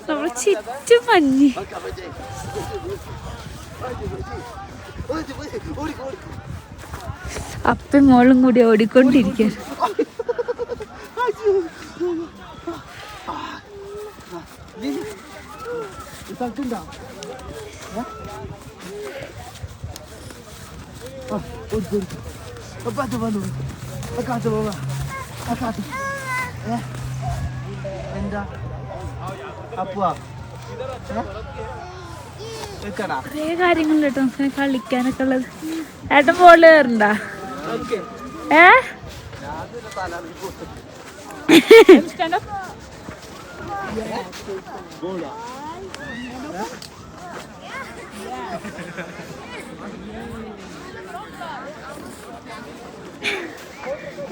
നമ്മള് ചുറ്റും മഞ്ഞ്. അപ്പം മോളും കൂടി ഓടിക്കൊണ്ടിരിക്കുക. കുറേ കാര്യങ്ങളുണ്ട് കേട്ടോ നമുക്ക് കളിക്കാനൊക്കെ ഉള്ളത്. ഏട്ടൻ ബോള് കയറണ്ട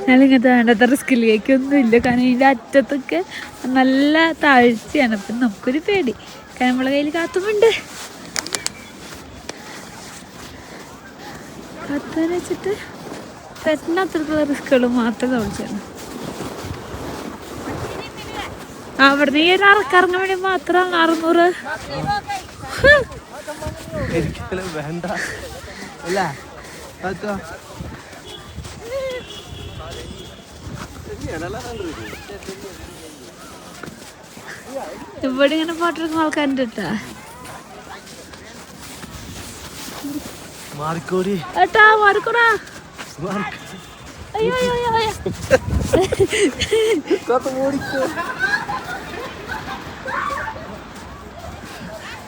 ഞാനിങ്ങനത്തെ വേണ്ടത്ര റിസ്കിലേക്കൊന്നും ഇല്ല. കാരണം ഇതിൻ്റെ അറ്റത്തൊക്കെ നല്ല താഴ്ചയാണ്. അപ്പം നമുക്കൊരു പേടി, കാരണം നമ്മളെ കയ്യിൽ കാത്തുമുണ്ട്. കാത്തുന്ന് വെച്ചിട്ട് പറ്റുന്നത്രത്തുള്ള റിസ്കുകൾ മാത്രം തോന്നിച്ചാണ്. അവിടുന്ന് ഈ ഒരു അറക്കിറങ്ങാൻ വേണ്ടി മാത്രം 600 വേണ്ട. ഇവിടെ ഇങ്ങനെ ഫോട്ടോ എടുക്കുന്ന ആൾക്കാരുണ്ട് കേട്ടാ. ഏട്ടാ മാറിക്കൂടാ. അയ്യോ അയ്യോ അയ്യോ.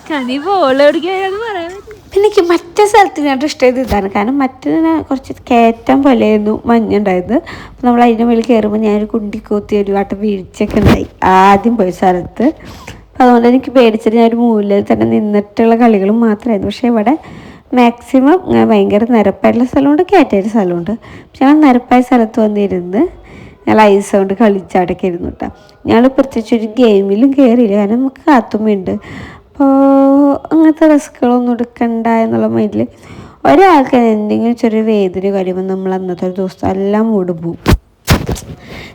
കനി ബോൾ എവിടേക്കാന്ന് പറയാൻ പറ്റില്ല. പിന്നെ എനിക്ക് മറ്റേ സ്ഥലത്തിനായിട്ട് ഇഷ്ടമായത് ഇതാണ്. കാരണം മറ്റേതിന് കുറച്ച് കയറ്റം പോലെയായിരുന്നു മഞ്ഞുണ്ടായത്. അപ്പോൾ നമ്മൾ അതിൻ്റെ മേളിൽ കയറുമ്പോൾ ഞാനൊരു കുണ്ടിക്കൂത്തി ഒരു വട്ടം വീഴ്ചയൊക്കെ ഉണ്ടായി ആദ്യം പോയ സ്ഥലത്ത്. അപ്പോൾ അതുകൊണ്ട് എനിക്ക് പേടിച്ചിട്ട് ഞാനൊരു മൂലയിൽ തന്നെ നിന്നിട്ടുള്ള കളികളും മാത്രമായിരുന്നു. പക്ഷേ ഇവിടെ മാക്സിമം ഭയങ്കര നിരപ്പായിട്ടുള്ള സ്ഥലമുണ്ട്, കയറ്റായ സ്ഥലമുണ്ട്. പക്ഷെ ഞങ്ങൾ നിരപ്പായ സ്ഥലത്ത് വന്നിരുന്ന് ഞങ്ങൾ ഐസ് കൊണ്ട് കളിച്ചാടൊക്കെ ഇരുന്നു കേട്ടോ. ഞങ്ങൾ പ്രത്യേകിച്ച് ഒരു ഗെയിമിലും കയറിയില്ല, കാരണം നമുക്ക് കാത്തുമ്മയുണ്ട്. അപ്പോൾ അങ്ങനത്തെ റിസ്ക്കുകളൊന്നും എടുക്കണ്ട എന്നുള്ള മൈൻഡിൽ ഒരാൾക്ക് എന്തെങ്കിലും ചെറിയ വേദന കഴിയുമ്പോൾ നമ്മൾ അന്നത്തെ ഒരു ദിവസം എല്ലാം മൂട് പോവും.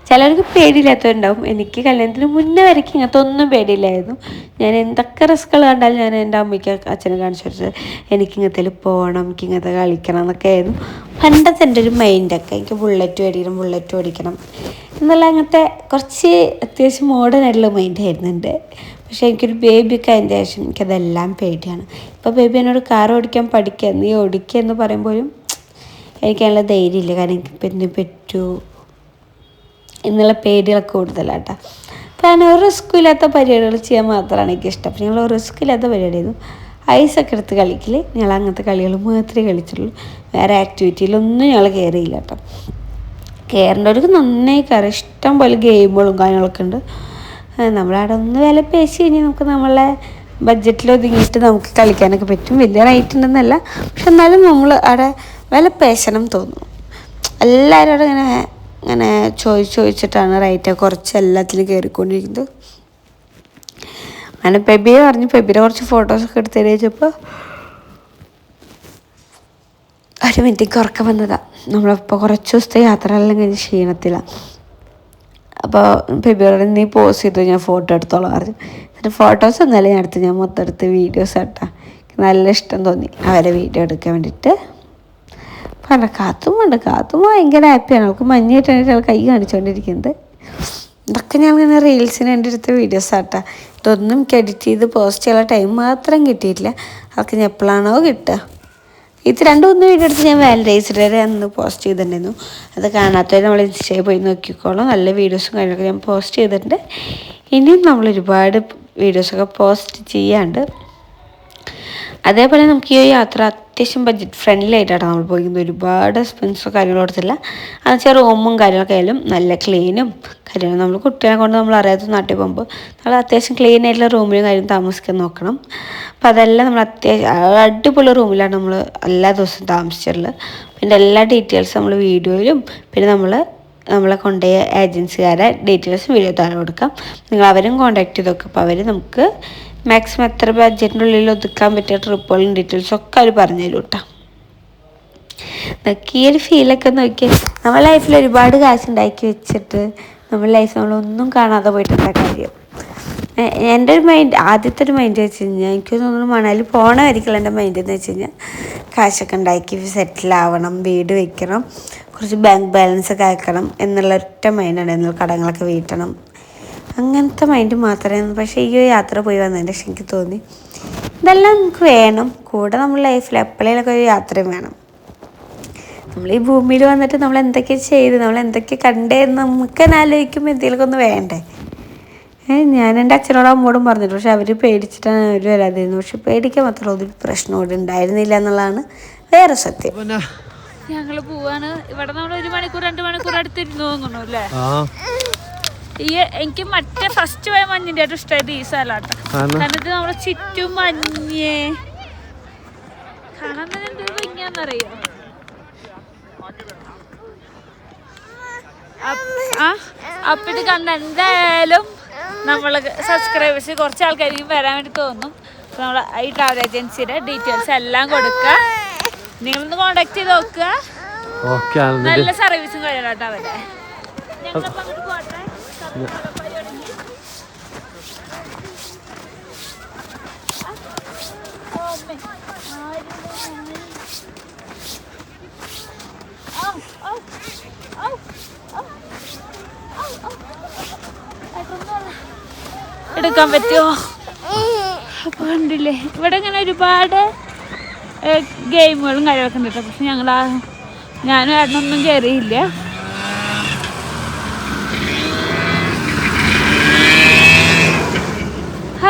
ചിലർക്ക് പേടിയില്ലാത്തവരുണ്ടാവും. എനിക്ക് കല്യാണത്തിന് മുന്നേ വരയ്ക്ക് ഇങ്ങനത്തെ ഒന്നും പേടിയില്ലായിരുന്നു. ഞാൻ എന്തൊക്കെ റിസ്ക്കുകൾ കണ്ടാലും ഞാൻ എൻ്റെ അമ്മയ്ക്ക് അച്ഛനെ കാണിച്ചു കൊടുത്തത് എനിക്ക് ഇങ്ങനത്തേൽ പോകണം, എനിക്ക് ഇങ്ങനത്തെ കളിക്കണം എന്നൊക്കെ ആയിരുന്നു പണ്ടത്തെ എൻ്റെ ഒരു മൈൻഡൊക്കെ. എനിക്ക് ബുള്ളറ്റ് ഓടിക്കണം എന്നുള്ള അങ്ങനത്തെ കുറച്ച് അത്യാവശ്യം മോഡേൺ ആയിട്ടുള്ള മൈൻഡായിരുന്നു എൻ്റെ. പക്ഷേ എനിക്കൊരു ബേബിയൊക്കെ അതിൻ്റെ ശേഷം എനിക്കതെല്ലാം പേടിയാണ്. ഇപ്പോൾ ബേബി എന്നോട് കാർ ഓടിക്കാൻ പഠിക്കുക, നീ ഓടിക്കുക എന്ന് പറയുമ്പോഴും എനിക്കതിനുള്ള ധൈര്യമില്ല. കാരണം എനിക്ക് പിന്നെ പറ്റൂ എന്നുള്ള പേടികളൊക്കെ കൂടുതലാട്ടോ. അപ്പോൾ ഞാൻ ഒരു റിസ്ക്കും ഇല്ലാത്ത പരിപാടികൾ ചെയ്യാൻ മാത്രമാണ് എനിക്കിഷ്ടം. അപ്പോൾ ഞങ്ങൾ റിസ്ക് ഇല്ലാത്ത പരിപാടിയായിരുന്നു. ഐസൊക്കെ എടുത്ത് കളിക്കൽ. ഞങ്ങൾ അങ്ങനത്തെ കളികൾ മാത്രമേ കളിച്ചുള്ളൂ. വേറെ ആക്ടിവിറ്റിയിലൊന്നും ഞങ്ങൾ കയറിയില്ല കേട്ടോ. കയറേണ്ടവർക്ക് നന്നായി കയറി. ഇഷ്ടം പോലെ ഗെയിമുകളും കാര്യങ്ങളൊക്കെ ഉണ്ട്. നമ്മളവിടെ ഒന്ന് വില പേശി കഴിഞ്ഞാൽ നമുക്ക് നമ്മളെ ബഡ്ജറ്റിൽ ഒതുങ്ങിയിട്ട് നമുക്ക് കളിക്കാനൊക്കെ പറ്റും. വലിയ റേറ്റ് ഉണ്ടെന്നല്ല, പക്ഷെ എന്നാലും നമ്മൾ അവിടെ വില പേശണം തോന്നും. എല്ലാവരും അവിടെ ഇങ്ങനെ ചോദിച്ചിട്ടാണ് റേറ്റ് കുറച്ച് എല്ലാത്തിലും കയറിക്കൊണ്ടിരിക്കുന്നത്. അങ്ങനെ പെബിയെ പറഞ്ഞു, പെബിയുടെ കുറച്ച് ഫോട്ടോസൊക്കെ എടുത്ത് തരേച്ചപ്പോൾ 1 മിനിറ്റ് ഉറക്കം വന്നതാണ്. നമ്മളിപ്പോൾ കുറച്ച് ദിവസത്തെ യാത്രയെല്ലാം കഴിഞ്ഞ് ക്ഷീണത്തിലാണ്. അപ്പോൾ പെബിയോട് നീ പോസ് ചെയ്തു, ഞാൻ ഫോട്ടോ എടുത്തോളാം പറഞ്ഞു. എന്നിട്ട് ഫോട്ടോസ് ഒന്നല്ല ഞാൻ എടുത്ത്, ഞാൻ മൊത്തം എടുത്ത് വീഡിയോസ് ഇട്ടാ. നല്ല ഇഷ്ടം തോന്നി അവരെ വീഡിയോ എടുക്കാൻ വേണ്ടിയിട്ട്. പറഞ്ഞ കാത്തും ഭയങ്കര ഹാപ്പിയാണ്. അവൾക്ക് മഞ്ഞിട്ടാണ് അവൾ കൈ കാണിച്ചുകൊണ്ടിരിക്കുന്നത്. ഇതൊക്കെ ഞാൻ ഇങ്ങനെ റീൽസിന് വേണ്ടി എടുത്ത വീഡിയോസ് ആട്ടാ. ഇതൊന്നും എനിക്ക് എഡിറ്റ് ചെയ്ത് പോസ്റ്റ് ചെയ്യാനുള്ള ടൈം മാത്രം കിട്ടിയിട്ടില്ല. അവൾക്ക് ഞാൻ എപ്പോഴാണോ കിട്ടുക. ഇത് 2-3 വീഡിയോ എടുത്ത് ഞാൻ വാലന്റൈൻസ് ഡേ അന്ന് പോസ്റ്റ് ചെയ്തിട്ടുണ്ടായിരുന്നു. അത് കാണാത്തവർ നമ്മൾ ഇൻസ്റ്റയിൽ പോയി നോക്കിക്കോളാം. നല്ല വീഡിയോസും കാര്യങ്ങളൊക്കെ ഞാൻ പോസ്റ്റ് ചെയ്തിട്ടുണ്ട്. ഇനിയും നമ്മൾ ഒരുപാട് വീഡിയോസൊക്കെ പോസ്റ്റ് ചെയ്യാണ്ട്. അതേപോലെ നമുക്ക് ഈ യാത്ര അത്യാവശ്യം ബഡ്ജറ്റ് ഫ്രണ്ട്ലി ആയിട്ടാണ് നമ്മൾ പോയിരിക്കുന്നത്. ഒരുപാട് എക്സ്പെൻസോ കാര്യങ്ങളോ കൊടുത്തില്ല. അത് വെച്ചാൽ റൂമും കാര്യങ്ങളൊക്കെ ആയാലും നല്ല ക്ലീനും കാര്യങ്ങളും. നമ്മൾ കുട്ടികളെ കൊണ്ട് നമ്മൾ അറിയാത്ത നാട്ടിൽ പോകുമ്പോൾ നമ്മൾ അത്യാവശ്യം ക്ലീൻ ആയിട്ടുള്ള റൂമിലും കാര്യം താമസിക്കാൻ നോക്കണം. അപ്പോൾ അതെല്ലാം നമ്മൾ അത്യാവശ്യം അടിപൊളി റൂമിലാണ് നമ്മൾ എല്ലാ ദിവസവും താമസിച്ചിട്ടുള്ളത്. പിന്നെ എല്ലാ ഡീറ്റെയിൽസും നമ്മൾ വീഡിയോയിലും പിന്നെ നമ്മളെ കൊണ്ടുപോയ ഏജൻസിക്കാരെ ഡീറ്റെയിൽസും വീഡിയോ താഴെ കൊടുക്കാം. നിങ്ങൾ അവരും കോൺടാക്ട് ചെയ്ത് നോക്കുക. അപ്പോൾ അവർ നമുക്ക് മാക്സിമം എത്ര ബഡ്ജറ്റിൻ്റെ ഉള്ളിൽ ഒതുക്കാൻ പറ്റിയ ട്രിപ്പുകളും ഡീറ്റെയിൽസും ഒക്കെ അവർ പറഞ്ഞു തരും കേട്ടോ. ഈ ഒരു ഫീലൊക്കെ നോക്കി നമ്മൾ ലൈഫിൽ ഒരുപാട് കാശ് ഉണ്ടാക്കി വെച്ചിട്ട് നമ്മൾ ലൈഫ് നമ്മളൊന്നും കാണാതെ പോയിട്ടുള്ള കാര്യം. എൻ്റെ ഒരു മൈൻഡ്, ആദ്യത്തെ ഒരു മൈൻഡ് വെച്ച് കഴിഞ്ഞാൽ എനിക്ക് തോന്നുന്നു മണാലി പോകണമായിരിക്കും എൻ്റെ മൈൻഡ് എന്ന് വെച്ച് കഴിഞ്ഞാൽ കാശൊക്കെ ഉണ്ടാക്കി സെറ്റിലാവണം, വീട് വെക്കണം, കുറച്ച് ബാങ്ക് ബാലൻസ് ഒക്കെ അയക്കണം എന്നുള്ള ഒറ്റ മൈൻഡാണ്. കടങ്ങളൊക്കെ വീട്ടണം, അങ്ങനത്തെ മൈൻഡ് മാത്രമായിരുന്നു. പക്ഷേ ഈ യാത്ര പോയി വന്നതിൻ്റെ ശേഷം എനിക്ക് തോന്നി ഇതെല്ലാം നമുക്ക് വേണം. കൂടെ നമ്മൾ ലൈഫിൽ എപ്പോഴേലൊക്കെ ഒരു യാത്രയും വേണം. നമ്മൾ ഈ ഭൂമിയിൽ വന്നിട്ട് നമ്മൾ എന്തൊക്കെ ചെയ്ത് നമ്മൾ എന്തൊക്കെ കണ്ടേന്ന് നമുക്ക് തന്നെ ആലോചിക്കുമ്പോൾ എന്തെങ്കിലുമൊക്കെ ഒന്ന് വേണ്ടേ. ഞാൻ എൻ്റെ അച്ഛനോടും അമ്മോടും പറഞ്ഞിട്ട്, പക്ഷെ അവർ പേടിച്ചിട്ടാണ് അവർ വരാതിരുന്നു. പക്ഷെ പേടിക്കാൻ മാത്രം ഒരു പ്രശ്നം ഇവിടെ ഉണ്ടായിരുന്നില്ല എന്നുള്ളതാണ് വേറെ സത്യം. ഞങ്ങൾ പോവാണ്. ഇവിടെ നമ്മൾ 1 മണിക്കൂർ 2 മണിക്കൂർ അടുത്തിരുന്നു തോന്നുന്നു അല്ലേ. എനിക്ക് മറ്റേ ഫസ്റ്റ് പോയ മഞ്ഞിന്റെ ആയിട്ട് ഇഷ്ടമായിട്ട് ഈ സ്ഥലമാട്ടോ. കാരണം ഇത് നമ്മളെ ചുറ്റും മഞ്ഞ് കാണാൻ തന്നെ എന്തൊരു ഭംഗിയാന്നറിയോ. അപ്പൊ ഇത് കണ്ട എന്തായാലും നമ്മള് സബ്സ്ക്രൈബേഴ്സ് കുറച്ച് ആൾക്കാർക്ക് വരാൻ വേണ്ടി തോന്നും. നമ്മൾ ഈ ട്രാവൽ ഏജൻസിയുടെ ഡീറ്റെയിൽസ് എല്ലാം കൊടുക്കുക. നിങ്ങളൊന്ന് കോണ്ടാക്ട് ചെയ്ത് നോക്കുക. നല്ല സർവീസും കഴിയട്ടോ അവരെ. ഞങ്ങളപ്പോ അങ്ങോട്ട് പോട്ടെ. എടുക്കാൻ പറ്റുമോ? അപ്പൊ കണ്ടില്ലേ ഇവിടെ ഇങ്ങനെ ഒരുപാട് ഗെയിമുകളും കാര്യങ്ങളൊക്കെ ഉണ്ട് കേട്ടോ. പക്ഷെ ഞാനും ഏട്ടനൊന്നും കയറിയില്ല.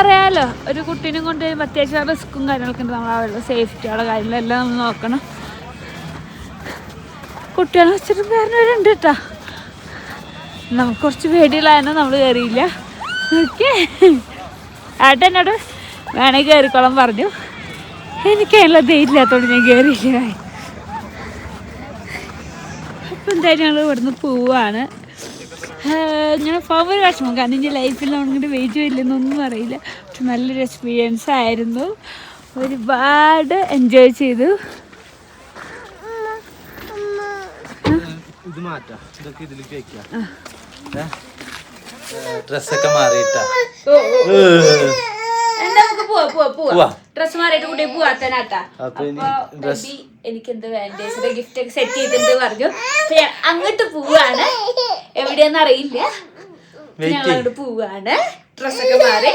അറിയാലോ, ഒരു കുട്ടീനെ കൊണ്ട് അത്യാവശ്യം റിസ്ക്കും കാര്യങ്ങളൊക്കെ ഉണ്ട്. നമ്മൾ അവരുടെ സേഫ്റ്റിയുള്ള കാര്യങ്ങളെല്ലാം നമ്മൾ നോക്കണം. കുട്ടികളെ വെച്ചിട്ട് പേരുണ്ട് കേട്ടോ. നമുക്ക് കുറച്ച് പേടിയുള്ളതായിരുന്നു, നമ്മൾ കയറിയില്ല. ഓക്കെ, ഏട്ടൻ എന്നോട് വേണമെങ്കിൽ കയറിക്കോളം പറഞ്ഞു. എനിക്ക് അതിനുള്ള ധൈര്യമില്ലാത്തതുകൊണ്ട് ഞാൻ കയറിയില്ല. അപ്പം എന്തായാലും ഞങ്ങൾ ഇവിടുന്ന് പോവാണ്. ഇങ്ങനെ പോകുമ്പോൾ ഒരു വിഷമം, കാരണം ഇനി ലൈഫിൽ നമ്മളിങ്ങോട്ട് വെയിറ്റ് ചെയ്യില്ലെന്നൊന്നും അറിയില്ല. പക്ഷെ നല്ലൊരു എക്സ്പീരിയൻസ് ആയിരുന്നു. ഒരുപാട് എൻജോയ് ചെയ്തു. ഡ്രസ്സൊക്കെ മാറിയിട്ടാ ഡ്രസ് മാറിയിട്ട് കൂടി പോവാത്തനാട്ടാ. അപ്പൊ എനിക്ക് എന്ത് വാലന്റൈൻസ് ഡേ ഗിഫ്റ്റ് ഒക്കെ സെറ്റ് ചെയ്തിട്ട് പറഞ്ഞു. അങ്ങോട്ട് പോവാണ്, എവിടെയാന്ന് അറിയില്ല. ഞങ്ങൾ അങ്ങോട്ട് പോവാണ്. ഡ്രസ്സൊക്കെ മാറി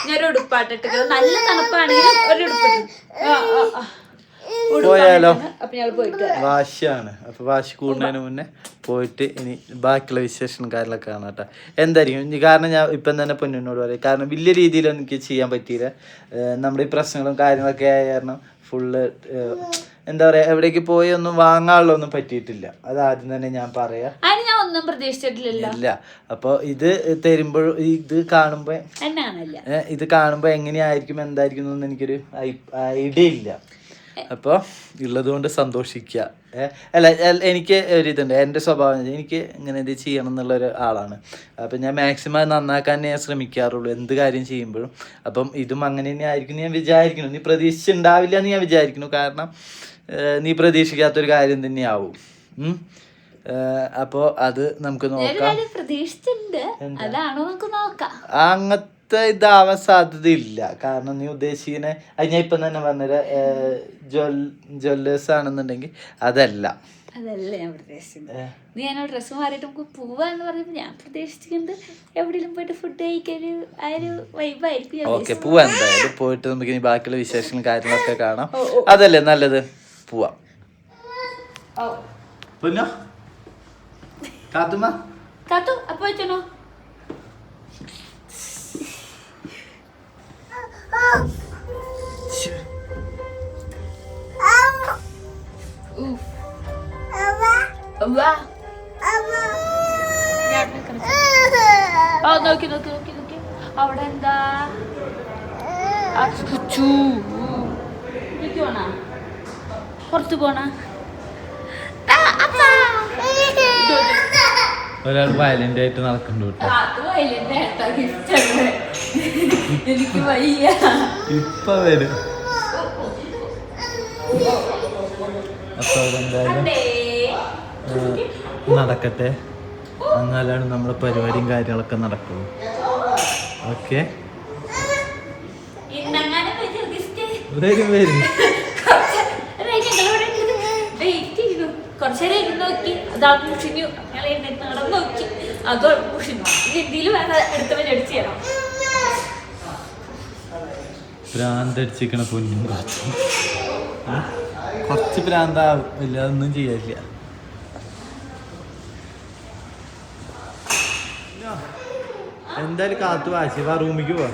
ഞാൻ ഒരു ഉടുപ്പാട്ടിട്ട്, നല്ല തണുപ്പാണെങ്കിലും ഒരു ഉടുപ്പിട്ടു. പോയാലോ? അപ്പൊ ഞങ്ങൾ പോയിട്ട് വാശിയാണ്. അപ്പൊ വാശി കൂടുന്നതിന് മുന്നേ പോയിട്ട് ഇനി ബാക്കിയുള്ള വിശേഷം കാര്യങ്ങളൊക്കെ കാണാം കേട്ടോ. എന്തായിരിക്കും ഇനി, കാരണം ഞാൻ ഇപ്പം തന്നെ പൊന്നിനോട് പറയും, കാരണം വലിയ രീതിയിലൊന്നും എനിക്ക് ചെയ്യാൻ പറ്റിയില്ല. നമ്മുടെ ഈ പ്രശ്നങ്ങളും കാര്യങ്ങളൊക്കെ ആയ കാരണം ഫുള്ള് എന്താ പറയാ, എവിടേക്ക് പോയി ഒന്നും വാങ്ങാനുള്ളൊന്നും പറ്റിയിട്ടില്ല. അത് ആദ്യം തന്നെ ഞാൻ പറയാം. ഞാൻ ഒന്നും പ്രതീക്ഷിച്ചിട്ടില്ല. ഇല്ല. അപ്പൊ ഇത് തരുമ്പോൾ ഇത് കാണുമ്പോ എങ്ങനെയായിരിക്കും എന്തായിരിക്കും എന്നൊന്നും എനിക്കൊരു ഐഡിയ ഇല്ല. അപ്പോൾ ഉള്ളത് കൊണ്ട് സന്തോഷിക്കുക. അല്ല, എനിക്ക് ഒരിതുണ്ട്, എൻ്റെ സ്വഭാവം എനിക്ക് ഇങ്ങനെ ഇത് ചെയ്യണം എന്നുള്ളൊരു ആളാണ്. അപ്പം ഞാൻ മാക്സിമം നന്നാക്കാൻ ഞാൻ ശ്രമിക്കാറുള്ളൂ എന്ത് കാര്യം ചെയ്യുമ്പോഴും. അപ്പം ഇതും അങ്ങനെ തന്നെ ആയിരിക്കും ഞാൻ വിചാരിക്കുന്നു. നീ പ്രതീക്ഷിച്ചുണ്ടാവില്ല എന്ന് ഞാൻ വിചാരിക്കുന്നു, കാരണം നീ പ്രതീക്ഷിക്കാത്തൊരു കാര്യം തന്നെയാവും. അപ്പോൾ അത് നമുക്ക് നോക്കാം. അങ്ങനത്തെ ഇതാവാൻ സാധ്യതയില്ല. കാരണം നീ ഉദ്ദേശിക്കുന്ന അത് ഞാൻ ഇപ്പം തന്നെ പറഞ്ഞത് ജ്വല്ലേഴ്സ് ആണെന്നുണ്ടെങ്കിൽ അതല്ല. ഞാൻ പ്രതീക്ഷിച്ചത്. നീ എന്നോട് ഡ്രസ്സ് മാറിയിട്ട് നമുക്ക് പോവാന്ന് പറഞ്ഞപ്പോൾ ഞാൻ പ്രതീക്ഷിക്കുന്നത് എവിടെയെങ്കിലും പോയിട്ട് ഫുഡ് കഴിക്കാൻ ആ ഒരു വൈബായിരിക്കും. ഓക്കെ, പോവാ. എന്തായാലും പോയിട്ട് നമുക്ക് ഇനി ബാക്കിയുള്ള വിശേഷങ്ങളും കാര്യങ്ങളൊക്കെ കാണാം. അതല്ലേ നല്ലത്, പോവാം. പിന്നെ കാത്തു അപ്പൊ വെച്ചോ. നോക്കി നോക്കി നോക്കി നോക്കി അവിടെ എന്താ പുറത്തു പോണ ഒരാൾ വയലന്റ് ആയിട്ട് നടക്കുന്നുണ്ട് എനിക്ക് വയ്യ. ഇപ്പൊ വരും. അപ്പൊ അതെന്തായാലും നടക്കട്ടെ, എന്നാലാണ് നമ്മുടെ പരിപാടിയും കാര്യങ്ങളൊക്കെ നടക്കുള്ളൂ. ഓക്കെ, വരും വരും. കുറച്ചേരം ഇരുന്ന് നോക്കി, അതാൾ മുഷിഞ്ഞു. ഞങ്ങൾ നടന്ന് നോക്കി, അതോ മുഷിഞ്ഞു. ഹിന്ദിയിൽ വേറെ അടുത്തവൻ അടിച്ചു ചെയ്യണം. ഭ്രാന്തടിച്ചിരിക്കണ പൊന്നും കുറച്ച് ഭ്രാന്താവും, ഇല്ല അതൊന്നും ചെയ്യാനില്ല. എന്തായാലും കാത്തു വാശി വാ, റൂമിക്ക് പോവാ.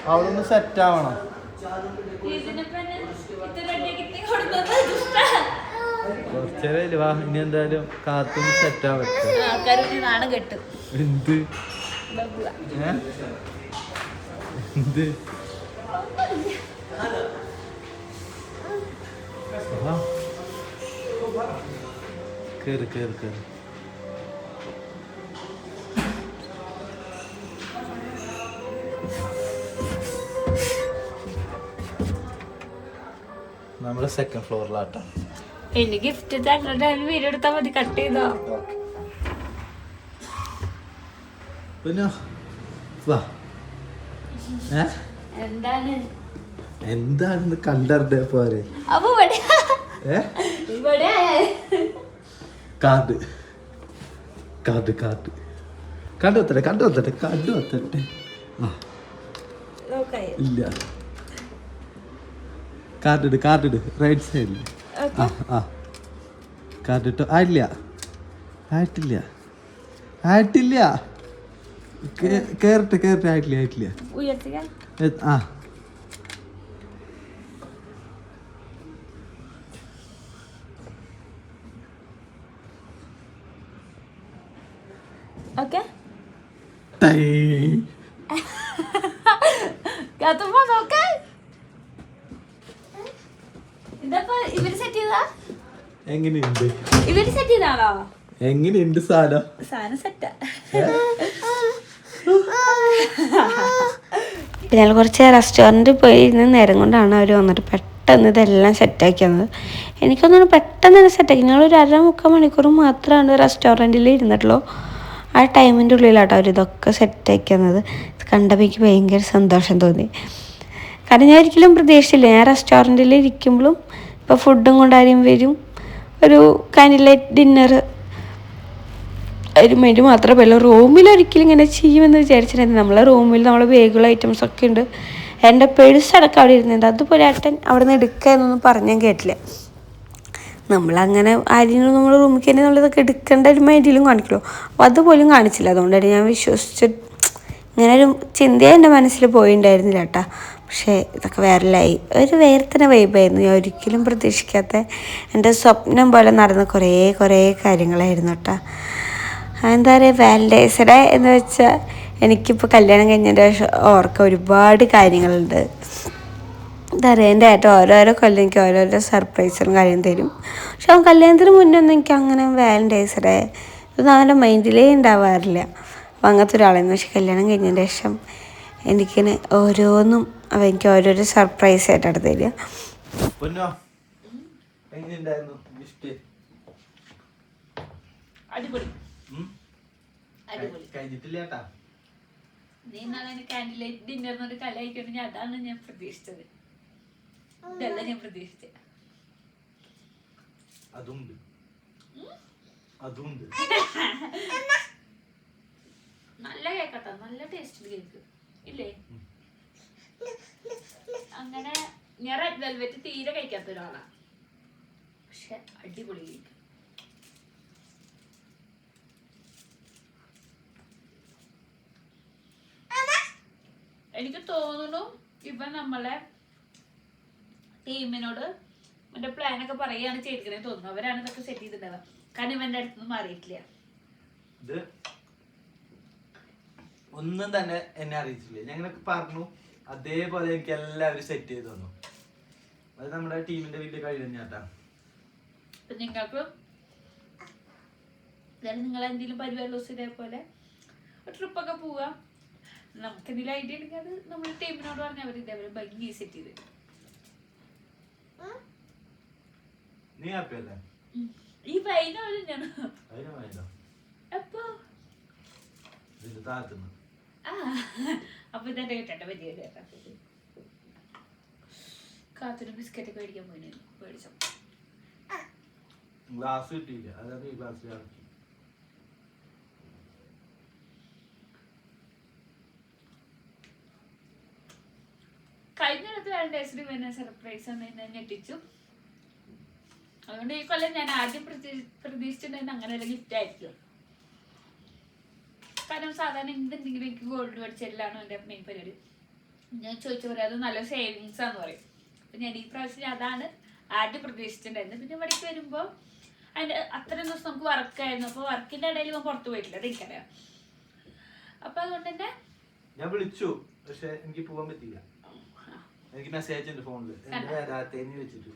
അവിടെ ഒന്ന് സെറ്റ് ആവണം. കുറച്ചേരല്ലേ വാ, ഇനി എന്തായാലും കാത്തൊന്ന് സെറ്റ് ആവട്ടെ. എന്ത് എന്ത് കേറ് കേറ് കേറ്. നമ്മള് സെക്കൻഡ് ഫ്ലോറിലാട്ടോ. എന്റെ ഗിഫ്റ്റ് വീഡിയോ എടുത്താൽ മതി, കട്ട് ചെയ്തോ. പിന്നെ വാ. എന്താണ് എന്താണെന്ന് കണ്ടറിഞ്ഞ പോരെ. അപ്പൊ ഇവിടെ കാർഡ് കാർഡ് കാർഡ് കണ്ടുവത്തട്ടെ കണ്ടുവത്തട്ടെ കണ്ടുവത്തട്ടെ. ഇല്ല, കാർഡ് കാർഡ് റൈറ്റ് സൈഡിൽ. ആ കാർഡ് ഇട്ടോ. ആയിട്ടില്ല ആയിട്ടില്ല ആയിട്ടില്ല. കേറട്ടെ കേറട്ടെ. ആയിട്ടില്ല ആയിട്ടില്ല. ആ ഓക്കെ. ഇവര് സെറ്റ് ചെയ്താ എങ്ങനെയുണ്ട്? ഇവര് സെറ്റ് ചെയ്താണോ? എങ്ങനെയുണ്ട് സാധനം? സാധനം സെറ്റാ. ഞങ്ങൾ കുറച്ച് റെസ്റ്റോറൻറ്റിൽ പോയി ഇരുന്ന് നേരം കൊണ്ടാണ് അവർ വന്നിട്ട് പെട്ടെന്ന് ഇതെല്ലാം സെറ്റാക്കി തന്നത്. എനിക്കൊന്നും പെട്ടെന്ന് തന്നെ സെറ്റാക്കി. ഞങ്ങളൊരു 1.5-3 മണിക്കൂർ മാത്രമാണ് റെസ്റ്റോറൻറ്റിൽ ഇരുന്നിട്ടുള്ളൂ. ആ ടൈമിൻ്റെ ഉള്ളിലാട്ടോ അവരിതൊക്കെ സെറ്റാക്കി തന്നത്. ഇത് കണ്ടപ്പോൾ എനിക്ക് ഭയങ്കര സന്തോഷം തോന്നി. കാരണം ഞാൻ ഒരിക്കലും പ്രതീക്ഷിച്ചില്ല. ഞാൻ റെസ്റ്റോറൻറ്റിൽ ഇരിക്കുമ്പോഴും ഇപ്പോൾ ഫുഡും കൊണ്ടാരും വരും, ഒരു കാൻഡിൽ ലൈറ്റ് ഡിന്നർ ഒരു മെനു മാത്രമേ റൂമിൽ ഒരിക്കലും ഇങ്ങനെ ചെയ്യുമെന്ന് വിചാരിച്ചിട്ടുണ്ടായിരുന്നു. നമ്മളെ റൂമിൽ നമ്മളെ ബേഗുള്ള ഐറ്റംസൊക്കെ ഉണ്ട്, എൻ്റെ പേഴ്സ് അടക്കം അവിടെ ഇരുന്നുണ്ട്. അതുപോലെ ഏട്ടൻ അവിടെ നിന്ന് എടുക്കുക എന്നൊന്നും പറഞ്ഞാൽ കേട്ടില്ല. നമ്മളങ്ങനെ ആരെങ്കിലും നമ്മൾ റൂമിൽ തന്നെ നമ്മളിതൊക്കെ എടുക്കേണ്ട ഒരു മൈൻഡിലും കാണിക്കുമല്ലോ, അപ്പോൾ അതുപോലും കാണിച്ചില്ല. അതുകൊണ്ടാണ് ഞാൻ ഇങ്ങനെ ഒരു ചിന്തയെ എൻ്റെ മനസ്സിൽ പോയിണ്ടായിരുന്നില്ല കേട്ടോ. പക്ഷേ ഇതൊക്കെ വേറെലായി, ഒരു വേറെ തന്നെ വൈബായിരുന്നു. ഞാൻ ഒരിക്കലും പ്രതീക്ഷിക്കാത്ത എൻ്റെ സ്വപ്നം പോലെ നടന്ന കുറേ കാര്യങ്ങളായിരുന്നു കേട്ടോ. എന്താ പറയുക, വാലൻറ്റൈൻസ് ഡേ എന്ന് വെച്ചാൽ എനിക്കിപ്പോൾ കല്യാണം കഴിഞ്ഞതിൻ്റെ ശേഷം ഓർക്കാൻ ഒരുപാട് കാര്യങ്ങളുണ്ട്. എന്താ പറയുക, എൻ്റെ ഏട്ടൻ ഓരോരോ കൊല്ലം എനിക്ക് ഓരോരോ സർപ്രൈസും കാര്യം തരും. പക്ഷെ അവൻ കല്യാണത്തിന് മുന്നേ ഒന്നും എനിക്ക് അങ്ങനെ വാലൻറ്റൈൻസ് ഡേ ഇതൊന്നും അവൻ്റെ മൈൻഡിലേ ഉണ്ടാവാറില്ല. അപ്പം അങ്ങനത്തെ ഒരാളായിരുന്നു. പക്ഷെ കല്യാണം കഴിഞ്ഞതിൻ്റെ ശേഷം എനിക്കിന് ഓരോന്നും അവൻ എനിക്ക് ഓരോരോ സർപ്രൈസ് ആയിട്ടാണ് തരിക. നീ നാളെ കാൻഡിൽ ലൈറ്റ് ഡിന്നറിനോട് കലയിക്കണെങ്കിൽ അതാണ് ഞാൻ പ്രതീക്ഷിച്ചത്. ഇതല്ല ഞാൻ പ്രതീക്ഷിച്ചത്. നല്ല കേക്കട്ടോ, നല്ല ടേസ്റ്റ് കേക്ക് ഇല്ലേ? അങ്ങനെ ഞാൻ റെഡ് വെൽവെറ്റ് തീരെ കഴിക്കാത്ത ഒരാളാണ്, പക്ഷെ അടിപൊളി കേക്ക്. എനിക്ക് തോന്നുന്നു ഇവൻ നമ്മളെ ടീമിനോട് മറ്റേ പ്ലാനൊക്കെ പറയുകയാണ് ചെയ്തിരിക്കണേ തോന്നുന്നു. അവരാണ് ഇതൊക്കെ സെറ്റ് ചെയ്തിട്ടുണ്ടാവുക. കാരണം ഇവന്റെ അടുത്തൊന്നും മാറിയിട്ടില്ല. ഇത് ഒന്നും തന്നെ എന്നെ അറിയിച്ചില്ല. ഞങ്ങളൊക്കെ പറഞ്ഞു, അതേപോലെ എനിക്ക് എല്ലാവരും സെറ്റ് ചെയ്ത് തന്നു. അത് നമ്മുടെ ടീമിന്റെ വലിയ കഴിവ് തന്നെയാട്ടാ. നിങ്ങൾക്ക് നിങ്ങൾ എന്തെങ്കിലും പരിപാടി ദിവസം ഇതേപോലെ ട്രിപ്പൊക്കെ പോവുക, നമുക്ക് എന്തെങ്കിലും ഐഡിയ ഉണ്ടെങ്കിൽ അത് നമ്മുടെ ടീമിനോട് പറഞ്ഞാൽ അവർ ഇതേപോലെ ഭംഗി സെറ്റ് ചെയ്ത്. നീ ഹാപ്പി അല്ലേ? ഈ വൈനോ ഞാൻ അപ്പൊ അപ്പൊ ഇതെന്റെ കേട്ടെ വലിയ കാത്തിന് ബിസ്ക്കറ്റ് ഒക്കെ മേടിക്കാൻ പോയിരുന്നു. മേടിച്ചോ ഗ്ലാസ് കിട്ടിയില്ല, അതാണ് ഈ ഗ്ലാസ് ഇറക്കി. കഴിഞ്ഞിടത്ത് വാലന്റൈൻസിന് പിന്നെ സർപ്രൈസ് എന്ന് ഞെട്ടിച്ചു. അതുകൊണ്ട് ഈ കൊല്ലം ഞാൻ ആദ്യം പ്രതീക്ഷിച്ചിട്ടുണ്ടെങ്കിൽ അങ്ങനെ ഒരു ഗിഫ്റ്റ് ആയിരിക്കും. കാരണം സാധാരണ എന്തെങ്കിലും എനിക്ക് ഗോൾഡ് മേടിച്ചെല്ലാണ് എൻ്റെ മെയിൻ പരിപാടി. ഞാൻ ചോദിച്ചു പറയാം, അത് നല്ല സേവിങ്സ് ആന്ന് പറയും. അപ്പൊ ഞാൻ ഈ പ്രാവശ്യം അതാണ് ആദ്യം പ്രതീക്ഷിച്ചിട്ടുണ്ടായിരുന്നു. പിന്നെ ഇവിടേക്ക് വരുമ്പോൾ അതിൻ്റെ അത്രയും ദിവസം നമുക്ക് വർക്കായിരുന്നു. അപ്പോൾ വർക്കിന്റെ ഇടയിൽ ഇവൻ പുറത്തു പോയിട്ടില്ല, അതെനിക്കറിയാം. അപ്പൊ അതുകൊണ്ട് തന്നെ ഞാൻ വിളിച്ചു, പക്ഷെ എനിക്ക് പോകാൻ പറ്റില്ല. എനിക്ക് മെസ്സേജ് ഉണ്ട് ഫോണില് വെച്ചിട്ട്.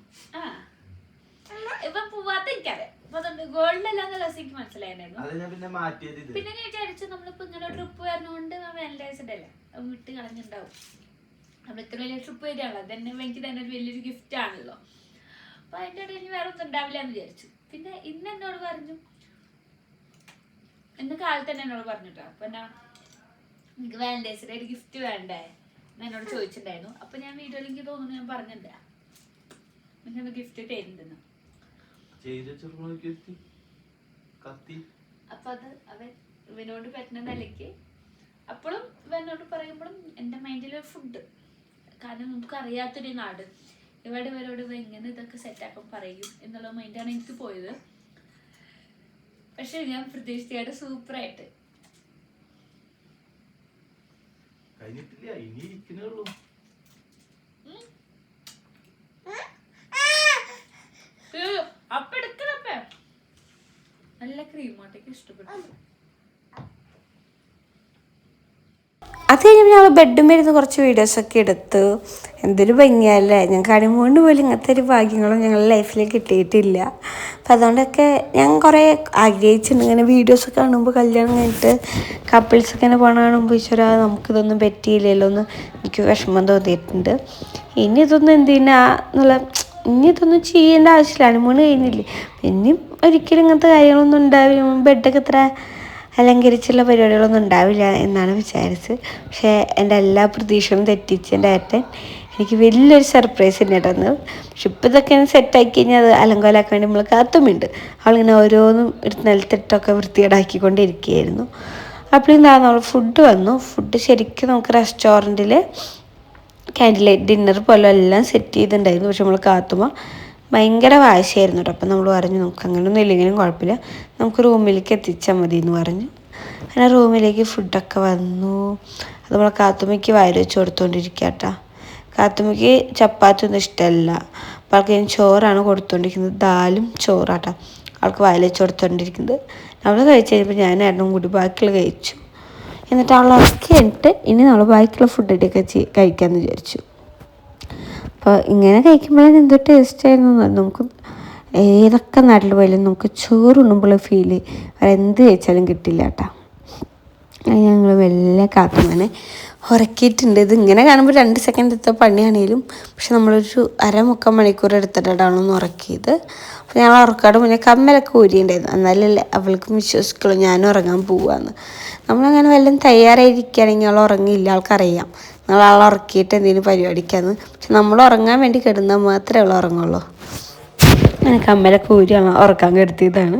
ഇവൻ പോവാത്ത എനിക്കറിയാം. അപ്പൊ അതുകൊണ്ട് ഗോൾഡിലല്ലാന്ന് എനിക്ക് മനസ്സിലായിരുന്നു. പിന്നെ ഞാൻ വിചാരിച്ചു നമ്മളിപ്പോ ഇങ്ങനെ ട്രിപ്പ് വരുന്നോണ്ട് വാലന്റൈൻസ് ഡേ അല്ലേ വിട്ട് കളഞ്ഞിട്ടുണ്ടാവും. നമ്മൾ ഇത്ര വലിയ ട്രിപ്പ് വരികയാണല്ലോ, അതന്നെ എനിക്ക് തന്നെ ഒരു വലിയൊരു ഗിഫ്റ്റ് ആണല്ലോ. അപ്പൊ അതിന്റെ ഇടയിൽ വേറെ ഒന്നും ഉണ്ടാവില്ല എന്ന് വിചാരിച്ചു. പിന്നെ ഇന്ന് എന്നോട് പറഞ്ഞു, ഇന്ന് കാലത്ത് തന്നെ എന്നോട് പറഞ്ഞിട്ടോ, അപ്പൊ എന്നാ എനിക്ക് വാലന്റൈൻസ് ഡേ ഒരു ഗിഫ്റ്റ് വേണ്ടേ എന്നോട് ചോദിച്ചിട്ടുണ്ടായിരുന്നു. അപ്പൊ ഞാൻ വീഡിയോയിൽ എനിക്ക് തോന്നുന്നു ഞാൻ പറഞ്ഞില്ല നിങ്ങൾക്ക് ഗിഫ്റ്റ് തരുന്നുണ്ടെന്ന്. അപ്പൊ അത് അവൻ ഇവനോട് പറ്റുന്ന നിലയ്ക്ക് അപ്പോഴും ഇവനോട് പറയുമ്പോഴും എൻ്റെ മൈൻഡിൽ ഫുഡ്. കാരണം നമുക്ക് അറിയാത്തൊരു നാട്, ഇവിടെ ഇവരോട് എങ്ങനെ ഇതൊക്കെ സെറ്റാക്കാൻ പറയും എന്നുള്ള മൈൻഡാണ് എനിക്ക് പോയത്. പക്ഷെ ഞാൻ പ്രതീക്ഷിച്ചായിട്ട് സൂപ്പറായിട്ട് അപ്പൊ എടുക്കണപ്പേ നല്ല ക്രീമാട്ടേക്ക് ഇഷ്ടപ്പെട്ടു. അത് കഴിഞ്ഞപ്പോൾ ഞങ്ങൾ ബെഡുമേരുന്ന് കുറച്ച് വീഡിയോസൊക്കെ എടുത്തു. എന്തൊരു ഭംഗിയല്ലേ, ഞാൻ കണിമൂണ്ട് പോലും ഇങ്ങനത്തെ ഒരു ഭാഗ്യങ്ങളും ഞങ്ങളുടെ ലൈഫിൽ കിട്ടിയിട്ടില്ല. അപ്പം അതുകൊണ്ടൊക്കെ ഞാൻ കുറേ ആഗ്രഹിച്ചിട്ടുണ്ട്. ഇങ്ങനെ വീഡിയോസൊക്കെ കാണുമ്പോൾ കല്യാണം കഴിഞ്ഞിട്ട് കപ്പിൾസൊക്കെ ഇങ്ങനെ പോകണ കാണുമ്പോൾ ഈശ്വരാ നമുക്കിതൊന്നും പറ്റിയില്ലല്ലോ എന്ന് എനിക്ക് വിഷമം തോന്നിയിട്ടുണ്ട്. ഇനി ഇതൊന്നും എന്തിനാ എന്നുള്ള, ഇനി ഇതൊന്നും ചെയ്യേണ്ട ആവശ്യമില്ല, ഹണിമൂൺ കഴിഞ്ഞില്ലേ. ഇനിയും ഒരിക്കലും ഇങ്ങനത്തെ കാര്യങ്ങളൊന്നും ഉണ്ടാവില്ല, ബെഡൊക്കെ ഇത്ര അലങ്കരിച്ചുള്ള പരിപാടികളൊന്നും ഉണ്ടാവില്ല എന്നാണ് വിചാരിച്ചത്. പക്ഷേ എൻ്റെ എല്ലാ പ്രതീക്ഷകളും തെറ്റിച്ച് എൻ്റെ ഏട്ടൻ എനിക്ക് വലിയൊരു സർപ്രൈസ് തന്നെ തന്നു. പക്ഷെ ഇപ്പോൾ ഇതൊക്കെ സെറ്റാക്കി കഴിഞ്ഞാൽ അത് അലങ്കോലാക്കാൻ വേണ്ടി നമ്മൾ കാത്തുമുണ്ട്. അവളിങ്ങനെ ഓരോന്നും എടുത്ത് നിലത്തിട്ടൊക്കെ വൃത്തികേടാക്കിക്കൊണ്ടിരിക്കുകയായിരുന്നു. അപ്പോൾ നമ്മൾ ഫുഡ് വന്നു. ഫുഡ് ശരിക്കും നമുക്ക് റെസ്റ്റോറൻറ്റിൽ ക്യാൻഡിൽ ലൈറ്റ് ഡിന്നർ പോലെ എല്ലാം സെറ്റ് ചെയ്തിട്ടുണ്ടായിരുന്നു. പക്ഷെ നമ്മൾ കാത്തുമ്പോൾ ഭയങ്കര വാശിയായിരുന്നു കേട്ടോ. അപ്പം നമ്മൾ പറഞ്ഞു നമുക്ക് അങ്ങനെയൊന്നും ഇല്ലെങ്കിലും കുഴപ്പമില്ല, നമുക്ക് റൂമിലേക്ക് എത്തിച്ചാൽ മതി എന്ന് പറഞ്ഞു. അങ്ങനെ റൂമിലേക്ക് ഫുഡൊക്കെ വന്നു. അത് നമ്മൾ കാത്തുമ്മയ്ക്ക് വായിൽ വെച്ച് കൊടുത്തുകൊണ്ടിരിക്കുക കേട്ടോ. കാത്തുമ്മയ്ക്ക് ചപ്പാത്തി ഒന്നും ഇഷ്ടമല്ല. അപ്പോൾ ആൾക്ക് ഞാൻ ചോറാണ് കൊടുത്തുകൊണ്ടിരിക്കുന്നത്, ദാലും ചോറാട്ടോ ആൾക്ക് വായിൽ വെച്ച് കൊടുത്തുകൊണ്ടിരിക്കുന്നത്. നമ്മൾ കഴിച്ച് കഴിഞ്ഞപ്പോൾ ഞാൻ ഏട്ടനും കൂടി ബാക്കിയുള്ള കഴിച്ചു. എന്നിട്ട് അവൾ ഉറക്കിയിട്ട് ഇനി നമ്മൾ ബാക്കിയുള്ള ഫുഡൊക്കെ കഴിക്കാമെന്ന് വിചാരിച്ചു. അപ്പോൾ ഇങ്ങനെ കഴിക്കുമ്പോഴേ എന്തോ ടേസ്റ്റ് ആയിരുന്നു. നമുക്ക് ഏതൊക്കെ നാട്ടിൽ പോയാലും നമുക്ക് ചോറുണ്ണുമ്പോൾ ഫീല് വേറെ എന്ത് കഴിച്ചാലും കിട്ടില്ല കേട്ടോ. ഞങ്ങൾ മെല്ലെ കാത്തുമ്മനെ ഉറക്കിയിട്ടുണ്ട്. ഇത് ഇങ്ങനെ കാണുമ്പോൾ 2 സെക്കൻഡ് എടുത്ത പണിയാണെങ്കിലും പക്ഷെ നമ്മളൊരു 1/2-3 മണിക്കൂർ എടുത്തിട്ടാണ് ഒന്ന് ഉറക്കിയത്. അപ്പോൾ ഞങ്ങൾ ഉറക്കാട് മുന്നേ കമ്മലൊക്കെ ഊരിയുണ്ടായിരുന്നു. എന്നാലല്ലേ അവൾക്കും വിശ്വസിക്കുള്ളൂ ഞാനും ഉറങ്ങാൻ പോവാന്ന്. നമ്മളങ്ങനെ വല്ലതും തയ്യാറായിരിക്കുകയാണെങ്കിൽ അവൾ ഉറങ്ങിയില്ല, ആൾക്കറിയാം നമ്മൾ ആളെ ഉറക്കിയിട്ട് എന്തെങ്കിലും പരിപാടിക്കാന്ന്. പക്ഷെ നമ്മൾ ഉറങ്ങാൻ വേണ്ടി കിടന്നാൽ മാത്രമേ അവൾ ഉറങ്ങുള്ളൂ. അങ്ങനെ കമ്മലൊക്കെ ഊരി ഉറക്കാൻ കെടുത്തിയതാണ്.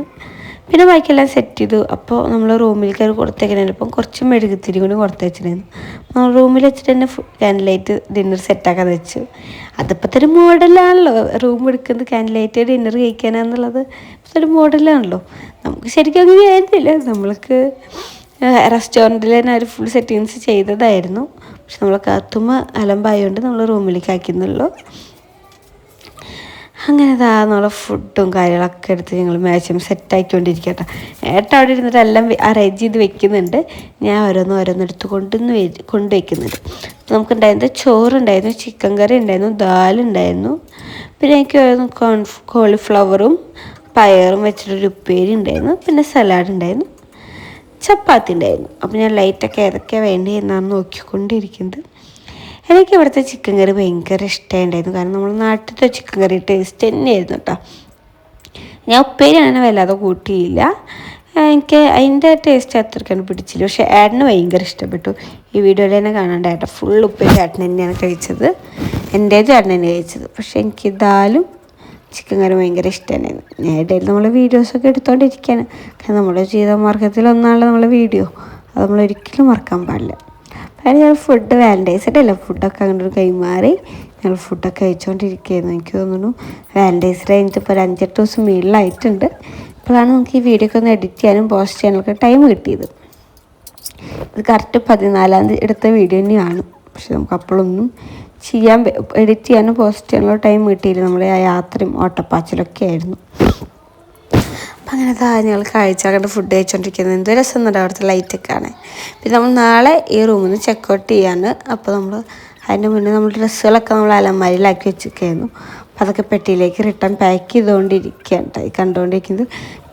പിന്നെ ബാക്കിയെല്ലാം സെറ്റ് ചെയ്തു. അപ്പോൾ നമ്മൾ റൂമിലേക്ക് അത് കൊടുത്തേക്കുന്നതിനൊപ്പം കുറച്ച് മെഴുകുത്തിരി കൂടി കൊടുത്ത് വെച്ചിരുന്നു. നമ്മൾ റൂമിൽ വെച്ചിട്ട് തന്നെ ക്യാൻഡിൽ ലൈറ്റ് ഡിന്നർ സെറ്റാക്കാൻ വെച്ചു. അതിപ്പോഴത്തെ ഒരു മോഡലാണല്ലോ, റൂം എടുക്കുന്നത് ക്യാൻഡിൽ ലൈറ്റ് ഡിന്നർ കഴിക്കാനാന്നുള്ളത് ഇപ്പോഴത്തെ ഒരു മോഡലാണല്ലോ. നമുക്ക് ശരിക്കും അങ്ങനെ ആയിരുന്നില്ല, നമ്മൾക്ക് റെസ്റ്റോറൻറ്റിൽ തന്നെ ഒരു ഫുൾ സെറ്റിങ്സ് ചെയ്തതായിരുന്നു. പക്ഷെ നമ്മൾ കാത്തുമ്മ അലമ്പായതുകൊണ്ട് നമ്മൾ റൂമിലേക്ക് ആക്കിയെന്നുള്ളൂ. അങ്ങനെ നമ്മളെ ഫുഡും കാര്യങ്ങളൊക്കെ എടുത്ത് ഞങ്ങൾ മാക്സിമം സെറ്റാക്കിക്കൊണ്ടിരിക്കട്ടെ. ഏട്ടൻ അവിടെ ഇരുന്നിട്ട് എല്ലാം അറേഞ്ച് ചെയ്ത് വെക്കുന്നുണ്ട്, ഞാൻ ഓരോന്നെടുത്ത് കൊണ്ടുവയ്ക്കുന്നുണ്ട്. നമുക്കുണ്ടായിരുന്നത് ചോറുണ്ടായിരുന്നു, ചിക്കൻ കറി ഉണ്ടായിരുന്നു, ദാലുണ്ടായിരുന്നു, പിന്നെ എനിക്ക് കോളിഫ്ലവറും പയറും വെച്ചിട്ടൊരു ഉപ്പേരി ഉണ്ടായിരുന്നു, പിന്നെ സലാഡ് ഉണ്ടായിരുന്നു, ചപ്പാത്തി ഉണ്ടായിരുന്നു. അപ്പോൾ ഞാൻ ലൈറ്റൊക്കെ ഏതൊക്കെയാണ് വേണ്ടി എന്നാണ് നോക്കിക്കൊണ്ടിരിക്കുന്നത്. എനിക്ക് ഇവിടുത്തെ ചിക്കൻ കറി ഭയങ്കര ഇഷ്ടമായിട്ടുണ്ടായിരുന്നു. കാരണം നമ്മൾ നാട്ടിലത്തെ ചിക്കൻ കറി ടേസ്റ്റ് തന്നെയായിരുന്നു കേട്ടോ. ഞാൻ ഉപ്പേരി അങ്ങനെ വല്ലാതെ കൂട്ടിയില്ല, എനിക്ക് അതിൻ്റെ ടേസ്റ്റ് അത്രയ്ക്കാണ് പിടിച്ചില്ല. പക്ഷേ ഏട്ടന് ഭയങ്കര ഇഷ്ടപ്പെട്ടു. ഈ വീഡിയോയിൽ തന്നെ കാണാണ്ട് ഏട്ടൻ ഫുൾ ഉപ്പേരി ഏട്ടൻ തന്നെയാണ് കഴിച്ചത്, എൻ്റേത് ഏട്ടൻ തന്നെ കഴിച്ചത്. പക്ഷേ എനിക്ക് ദാലും ചിക്കൻ കറി ഭയങ്കര ഇഷ്ടമായിരുന്നു. ഞാൻ ഇടയിൽ നമ്മൾ വീഡിയോസൊക്കെ എടുത്തുകൊണ്ടിരിക്കുകയാണ്. കാരണം നമ്മുടെ ജീവിതമാർഗ്ഗത്തിലൊന്നാണല്ലോ നമ്മളെ വീഡിയോ, അത് നമ്മളൊരിക്കലും മറക്കാൻ പാടില്ല. കാരണം ഞങ്ങൾ ഫുഡ് വാലൻറ്റൈൻസ് ഡേ അല്ല, ഫുഡൊക്കെ അങ്ങോട്ട് കൈമാറി ഞങ്ങൾ ഫുഡൊക്കെ കഴിച്ചുകൊണ്ടിരിക്കുകയായിരുന്നു. എനിക്ക് തോന്നുന്നു വാലൻറ്റൈൻസ് ഡേ കഴിഞ്ഞിട്ടിപ്പോൾ ഒരു 5-8 ദിവസം മുകളിലായിട്ടുണ്ട്. ഇപ്പോഴാണ് നമുക്ക് ഈ വീഡിയോ ഒക്കെ ഒന്ന് എഡിറ്റ് ചെയ്യാനും പോസ്റ്റ് ചെയ്യാനൊക്കെ ടൈം കിട്ടിയത്. ഇത് കറക്റ്റ് 14-ാം തീയതി എടുത്ത വീഡിയോ തന്നെയാണ്. പക്ഷെ നമുക്ക് അപ്പോഴൊന്നും എഡിറ്റ് ചെയ്യാനും പോസ്റ്റ് ചെയ്യാനുള്ള ടൈം കിട്ടിയില്ല. നമ്മുടെ ആ യാത്രയും ഓട്ടപ്പാച്ചിലൊക്കെ ആയിരുന്നു. അപ്പം അങ്ങനെ ഞങ്ങൾ കഴിച്ചാൽ ഫുഡ് കഴിച്ചുകൊണ്ടിരിക്കുന്നത് എന്ത് രസം എന്നുണ്ട് അവിടുത്തെ ലൈറ്റൊക്കെ ആണ്. പിന്നെ നമ്മൾ നാളെ ഈ റൂമിൽ നിന്ന് ചെക്കൗട്ട് ചെയ്യാണ്. അപ്പോൾ നമ്മൾ അതിൻ്റെ മുന്നേ നമ്മൾ ഡ്രസ്സുകളൊക്കെ നമ്മൾ അലമാരിയിലാക്കി വെച്ചിരിക്കുകയായിരുന്നു. അപ്പോൾ അതൊക്കെ പെട്ടിയിലേക്ക് റിട്ടേൺ പാക്ക് ചെയ്തുകൊണ്ടിരിക്കുകയാണ് കണ്ടുകൊണ്ടിരിക്കുന്നത്.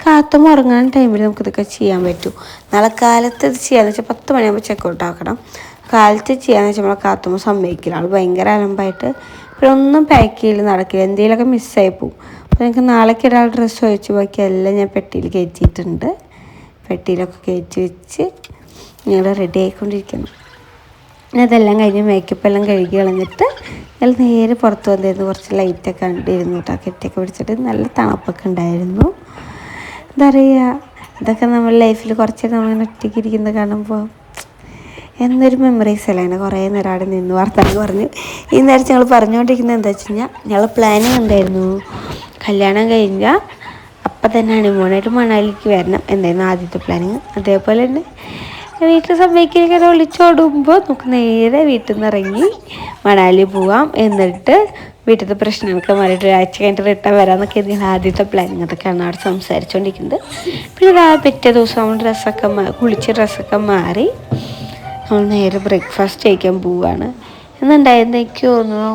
കാത്തും ഉറങ്ങാൻ ടൈമിൽ നമുക്കിതൊക്കെ ചെയ്യാൻ പറ്റും. നാളെ കാലത്ത് ഇത് ചെയ്യാന്ന് വെച്ചാൽ 10 മണിയാകുമ്പോൾ ചെക്കൗട്ട് ആക്കണം. കാലത്ത് ചെയ്യാന്ന് വെച്ചാൽ നമ്മളെ കാത്തുമ്പോൾ സമ്മതിക്കില്ല, ആൾ ഭയങ്കര അലമ്പായിട്ട് പിന്നെ ഒന്നും പാക്ക് ചെയ്യൽ നടക്കില്ല, എന്തെങ്കിലുമൊക്കെ മിസ്സായി പോകും. അപ്പോൾ എനിക്ക് നാളേക്ക് ഒരാൾ ഡ്രസ്സ് വെച്ച് ബാക്കി എല്ലാം ഞാൻ പെട്ടിയിൽ കയറ്റിയിട്ടുണ്ട്. പെട്ടിയിലൊക്കെ കയറ്റി വെച്ച് ഞങ്ങൾ റെഡി ആയിക്കൊണ്ടിരിക്കുന്നു. പിന്നെ അതെല്ലാം കഴിഞ്ഞ് മേക്കപ്പ് എല്ലാം കഴുകി കളഞ്ഞിട്ട് ഞങ്ങൾ നേരെ പുറത്ത് വന്നിരുന്നു. കുറച്ച് ലൈറ്റൊക്കെ കണ്ടിരുന്നു കേട്ടോ, കെട്ടിയൊക്കെ പിടിച്ചിട്ട് നല്ല തണുപ്പൊക്കെ ഉണ്ടായിരുന്നു. എന്താ പറയുക, ഇതൊക്കെ നമ്മുടെ ലൈഫിൽ കുറച്ച് നമ്മളിങ്ങനെ ഒറ്റയ്ക്ക് ഇരിക്കുന്നത് കാണുമ്പോൾ എന്നൊരു മെമ്മറീസ് അല്ല. അങ്ങനെ കുറേ നേരം അവിടെ നിന്ന് വർത്താനം പറഞ്ഞു. ഈ നേരം ഞങ്ങൾ പറഞ്ഞുകൊണ്ടിരിക്കുന്നത് എന്താ വെച്ച് കഴിഞ്ഞാൽ ഞങ്ങൾ പ്ലാനിങ് ഉണ്ടായിരുന്നു, കല്യാണം കഴിഞ്ഞാൽ അപ്പം തന്നെ ഹണിമൂണായിട്ട് മണാലിക്ക് വരണം എന്നായിരുന്നു ആദ്യത്തെ പ്ലാനിങ്. അതേപോലെ തന്നെ വീട്ടിൽ സമ്മതിക്കാൻ വിളിച്ചോടുമ്പോൾ നമുക്ക് നേരെ വീട്ടിൽ നിന്ന് ഇറങ്ങി മണാലി പോവാം, എന്നിട്ട് വീട്ടിലത്തെ പ്രശ്നങ്ങളൊക്കെ മാറിയിട്ട് ഒരാഴ്ച കഴിഞ്ഞിട്ട് റിട്ടേൺ വരാമെന്നൊക്കെ ആയിരുന്നു ആദ്യത്തെ പ്ലാനിങ്. അതൊക്കെയാണ് അവിടെ സംസാരിച്ചുകൊണ്ടിരിക്കുന്നത്. പിന്നെ പിറ്റേ ദിവസം നമ്മൾ കുളിച്ച് ഡ്രസ്സൊക്കെ മാറി നമ്മൾ നേരെ ബ്രേക്ക്ഫാസ്റ്റ് കഴിക്കാൻ പോവുകയാണ്. എന്നുണ്ടായിരുന്നു എനിക്ക് തോന്നുന്നു,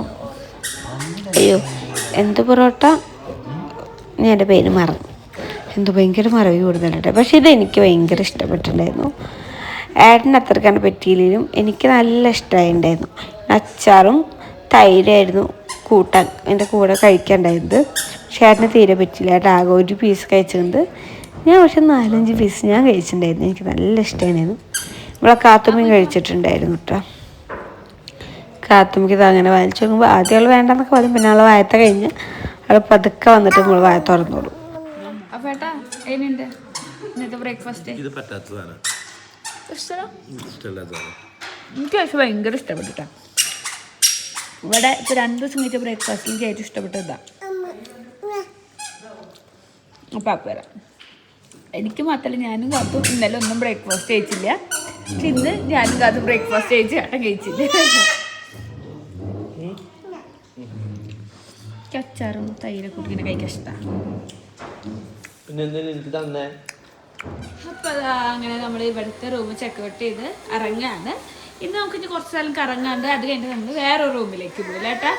അയ്യോ എന്ത് പൊറോട്ട, ഞാൻ എൻ്റെ പേര് മറന്നു, എന്തോ ഭയങ്കര മറവി കൂടുതലുണ്ട്. പക്ഷേ ഇതെനിക്ക് ഭയങ്കര ഇഷ്ടപ്പെട്ടിട്ടുണ്ടായിരുന്നു. ഏട്ടന് അത്രക്കാണ് പറ്റിയില്ലെങ്കിലും എനിക്ക് നല്ല ഇഷ്ടമായിട്ടുണ്ടായിരുന്നു. അച്ചാറും തൈരായിരുന്നു കൂട്ടാൻ എൻ്റെ കൂടെ കഴിക്കാനുണ്ടായിരുന്നത്. പക്ഷേ ഏട്ടന് തീരെ പറ്റില്ല, ഏട്ടൻ ആകെ ഒരു പീസ് കഴിച്ചിട്ടുണ്ട്. ഞാൻ പക്ഷെ 4-5 പീസ് ഞാൻ കഴിച്ചിട്ടുണ്ടായിരുന്നു. എനിക്ക് നല്ല ഇഷ്ടമായിരുന്നു. നമ്മളെ കാത്തുമ്മയും കഴിച്ചിട്ടുണ്ടായിരുന്നു കേട്ടോ. കാത്തുമ്മയ്ക്ക് ഇത് അങ്ങനെ വായിച്ചു നോക്കുമ്പോൾ ആദ്യം അവൾ വേണ്ടെന്നൊക്കെ പറയും, പിന്നെ അവളെ വായത്ത കഴിഞ്ഞ് അവൾ പതുക്കെ വന്നിട്ട് നമ്മൾ വായ തുറന്നോളൂ. അപ്പോൾ ഏട്ടാ എങ്ങനെയുണ്ട് ഇന്നത്തെ ബ്രേക്ക്ഫാസ്റ്റ്? ഇത് പറ്റാത്തതാണ്, ഇഷ്ടമല്ല, ഇഷ്ടമല്ലാത്തതാണ്. എനിക്ക് പക്ഷെ ഭയങ്കര ഇഷ്ടപ്പെട്ടിട്ടാ. ഇവിടെ ഇപ്പോൾ 2 ദിവസം കഴിച്ച ബ്രേക്ക്ഫാസ്റ്റിൽ എനിക്ക് ഏറ്റവും ഇഷ്ടപ്പെട്ടത് ഇതാ. അപ്പം അപ്പം വരാം. എനിക്ക് മാത്രമല്ല ഞാനും കാത്തും ഇന്നലെ ഒന്നും ബ്രേക്ക്ഫാസ്റ്റ് കഴിച്ചില്ല. പക്ഷെ ഇന്ന് ഞാനും കാത്തും ബ്രേക്ക്ഫാസ്റ്റ് കഴിച്ച് ചേട്ടൻ കഴിച്ചില്ല. അച്ചാറും തൈരൊക്കെ ഇങ്ങനെ കഴിക്കാൻ ഇഷ്ടമാണ്. അപ്പോൾ അതാ അങ്ങനെ നമ്മൾ ഇവിടുത്തെ റൂം ചെക്കൗട്ട് ചെയ്ത് ഇറങ്ങാണ്. ഇന്ന് നമുക്ക് ഇനി കുറച്ച് സ്ഥലം കറങ്ങാണ്ട് അത് കഴിഞ്ഞിട്ട് നമ്മൾ വേറൊരു റൂമിലേക്ക് പോകും ചേട്ടാ.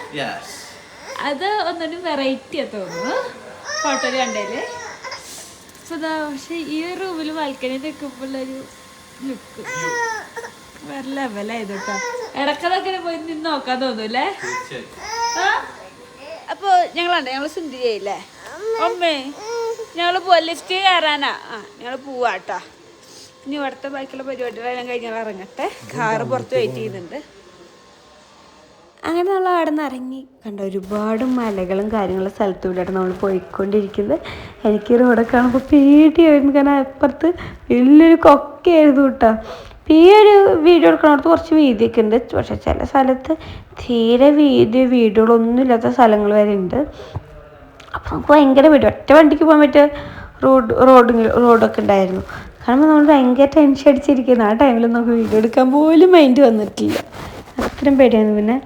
അത് ഒന്നിനും വെറൈറ്റിയാ തോന്നുന്നു ഫോട്ടോയിൽ കണ്ടേല്. അപ്പോൾ അതാ പക്ഷെ ഈ റൂമിൽ ബാൽക്കണി നിൽക്കുമ്പോഴൊരു ലുക്ക് വേറെ ലെവലായത് കേട്ടോ. ഇടക്കതൊക്കെ പോയി നിന്ന് നോക്കാൻ തോന്നൂല്ലേ. അപ്പോൾ ഞങ്ങൾ സുന്ദരിയായില്ലേ അമ്മേ. ഞങ്ങൾ പോവാ ലിഫ്റ്റ് കയറാനാ. ഞങ്ങൾ പോവാട്ടാ. ഇനി ഇവിടുത്തെ ബാക്കിയുള്ള പരിപാടികളെല്ലാം കഴിഞ്ഞാൽ ഇറങ്ങട്ടെ. കാറ് പുറത്ത് വെയിറ്റ് ചെയ്യുന്നുണ്ട്. അങ്ങനെ നമ്മൾ അവിടെ നിന്ന് ഇറങ്ങി കണ്ട ഒരുപാട് മലകളും കാര്യങ്ങളും സ്ഥലത്തൂടെയാണ് നമ്മൾ പോയിക്കൊണ്ടിരിക്കുന്നത്. എനിക്ക് റോഡൊക്കെ കാണുമ്പോൾ പേടിയായിരുന്നു. കാരണം അപ്പുറത്ത് വലിയൊരു കൊക്കയായിരുന്നു കേട്ടോ. ഈ ഒരു വീഡിയോ എടുക്കണോടത്ത് കുറച്ച് വീതിയൊക്കെ ഉണ്ട്. പക്ഷെ ചില സ്ഥലത്ത് തീരെ വീടുകളൊന്നും ഇല്ലാത്ത സ്ഥലങ്ങൾ വരെ ഉണ്ട്. അപ്പോൾ നമുക്ക് ഭയങ്കര പേടി. ഒറ്റ വണ്ടിക്ക് പോകാൻ പറ്റിയ റോഡൊക്കെ ഉണ്ടായിരുന്നു. കാരണം നമ്മൾ ഭയങ്കര ടെൻഷൻ അടിച്ചിരിക്കുന്നു. ആ ടൈമിൽ നമുക്ക് വീഡിയോ എടുക്കാൻ പോലും മൈൻഡ് വന്നിട്ടില്ല. അത്രയും പേടിയായിരുന്നു. പിന്നെ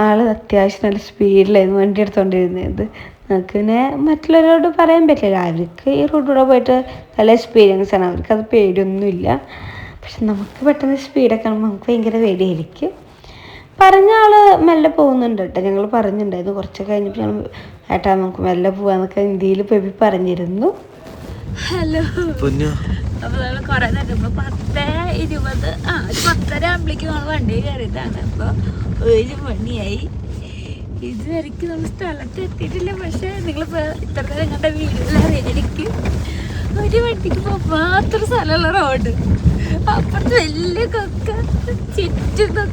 ആൾ അത്യാവശ്യം നല്ല സ്പീഡിലായിരുന്നു വണ്ടി എടുത്തുകൊണ്ടിരുന്നത്. നമുക്ക് പിന്നെ മറ്റുള്ളവരോട് പറയാൻ പറ്റില്ല. അവർക്ക് ഈ റോഡിലൂടെ പോയിട്ട് നല്ല എക്സ്പീരിയൻസ് ആണ്. അവർക്കത് പേടിയൊന്നുമില്ല. പക്ഷെ നമുക്ക് പെട്ടെന്ന് സ്പീഡൊക്കെ കാണുമ്പോൾ നമുക്ക് ഭയങ്കര പേടിയായിരിക്കും. പറഞ്ഞ ആൾ മെല്ലെ പോകുന്നുണ്ട് കേട്ടോ. ഞങ്ങൾ പറഞ്ഞിട്ടുണ്ടായിരുന്നു. കുറച്ച് കഴിഞ്ഞപ്പോൾ ഞങ്ങൾ ഏട്ടാ നമുക്ക് മെല്ലെ പോകാന്നൊക്കെ ഹിന്ദിയിൽ പോയി പറഞ്ഞിരുന്നു. ഹലോ. അപ്പോൾ നമ്മൾ കുറേ നേരം 10:20 ഒരു 10:30 ആകുമ്പോഴേക്കും നമ്മൾ വണ്ടി കയറിയതാണ്. അപ്പോൾ 1 മണിയായി. ഇതുവരെയ്ക്ക് നമ്മൾ സ്ഥലത്ത് എത്തിയിട്ടില്ല. പക്ഷേ നിങ്ങളിപ്പോൾ ഇത്ര നിങ്ങളുടെ വീഡിയോയിൽ അറിയാം എനിക്ക് ഒരു വണ്ടിക്ക് പോകാൻ മാത്രം സ്ഥലമുള്ള റോഡ്. അപ്പുറത്ത് വലിയ കൊക്ക ചുറ്റും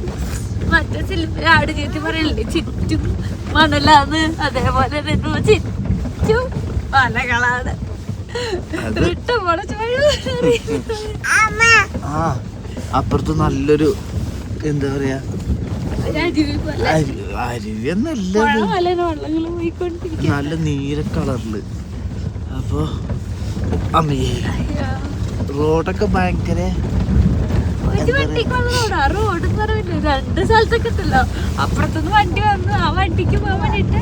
മറ്റേ സിനിമ ആട് ചേച്ചി പറയല്ലേ ചുറ്റും മണലാന്ന്. അതേപോലെ ചുറ്റും മലകളാണ്. അപ്പുറത്ത് നല്ലൊരു എന്താ പറയാ അരുവിയെന്നല്ല നല്ല നീല കളറില്. അപ്പൊ അമ്മേ റോഡൊക്കെ ഭയങ്കര റോഡ് 2 സ്ഥലത്തൊക്കെ ഉണ്ടല്ലോ. അപ്പുറത്തുനിന്ന് വണ്ടി വന്നു. ആ വണ്ടിക്ക് പോകാൻ വേണ്ടിട്ട്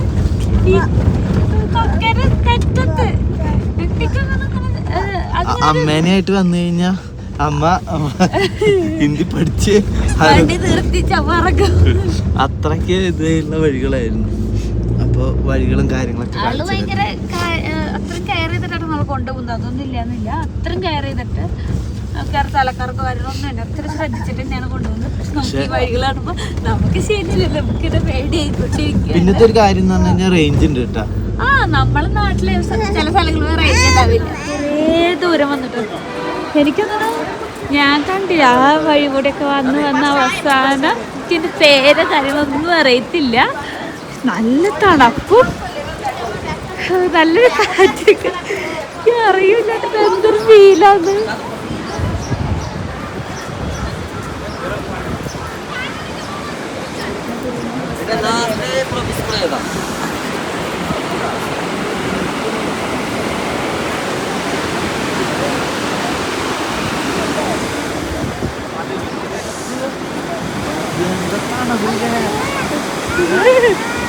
അമ്മേനായിട്ട് വന്നു കഴിഞ്ഞാ അമ്മ ഹിന്ദി പഠിച്ച് വണ്ടി നിർത്തിച്ച അത്രയ്ക്ക് ഇതുള്ള വഴികളായിരുന്നു. അപ്പൊ വഴികളും കാര്യങ്ങളൊക്കെ ഭയങ്കര അത്രയും കെയർ ചെയ്തിട്ടാണ് നമ്മൾ കൊണ്ടുപോകുന്നത്. അതൊന്നും ഇല്ലാന്നില്ല. അത്രയും കെയർ ചെയ്തിട്ട് തലക്കാർക്ക് വരണമൊന്നുമില്ല. അത്ര ശ്രദ്ധിച്ചിട്ട് തന്നെയാണ് കൊണ്ടുപോകുന്നത്. പക്ഷെ നമുക്ക് ഈ വഴികൾ കാണുമ്പോ നമുക്ക് ശരിയല്ല. നമുക്കിത് പേടിയായിക്കൊണ്ടിരിക്കും. പിന്നത്തെ ഒരു കാര്യം എന്ന് പറഞ്ഞു കഴിഞ്ഞാൽ റേഞ്ച് ഉണ്ട് കേട്ടാ. നമ്മളെ നാട്ടിലെ ചില സ്ഥലങ്ങളിൽ റേഞ്ച് ഉണ്ടാവില്ല. കുറേ ദൂരം വന്നിട്ടുണ്ട്. എനിക്കൊന്നും ഞാൻ കണ്ടില്ല. ആ വഴി കൂടെയൊക്കെ വന്ന് അവസാനം എനിക്കെൻ്റെ പേര് കാര്യങ്ങളൊന്നും അറിയത്തില്ല. നല്ല തണുപ്പും നല്ലൊരു കാറ്റൊക്കെ അറിയില്ല. എന്തൊരു ഫീലാണ്.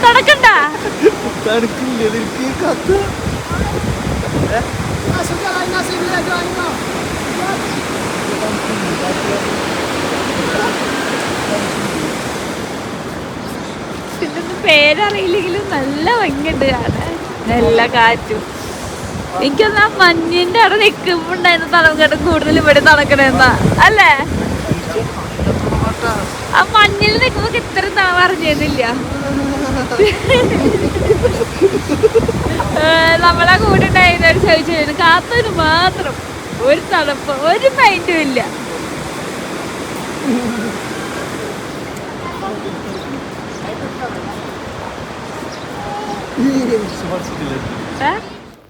തണുക്കണ്ട ഇതിന്റെ പേരറിയില്ലെങ്കിലും നല്ല ഭംഗിയുണ്ട് കാണാൻ. നല്ല കാറ്റും. എനിക്കൊന്ന് ആ മഞ്ഞിന്റെ അവിടെ നിൽക്കുമ്പോണ്ടായിരുന്നു തണുക്കട്ട കൂടുതൽ ഇവിടെ തണുക്കണെന്നാ അല്ലേ. ആ മഞ്ഞിൽ നിൽക്കുമ്പോ ഇത്ര പറഞ്ഞിരുന്നില്ല. നമ്മളെ കൂടെ ഉണ്ടായിരുന്നവർ ചോദിച്ചു കാത്തൊരു മാത്രം ഒരു തണുപ്പ് ഒരു മൈൻഡും ഇല്ല.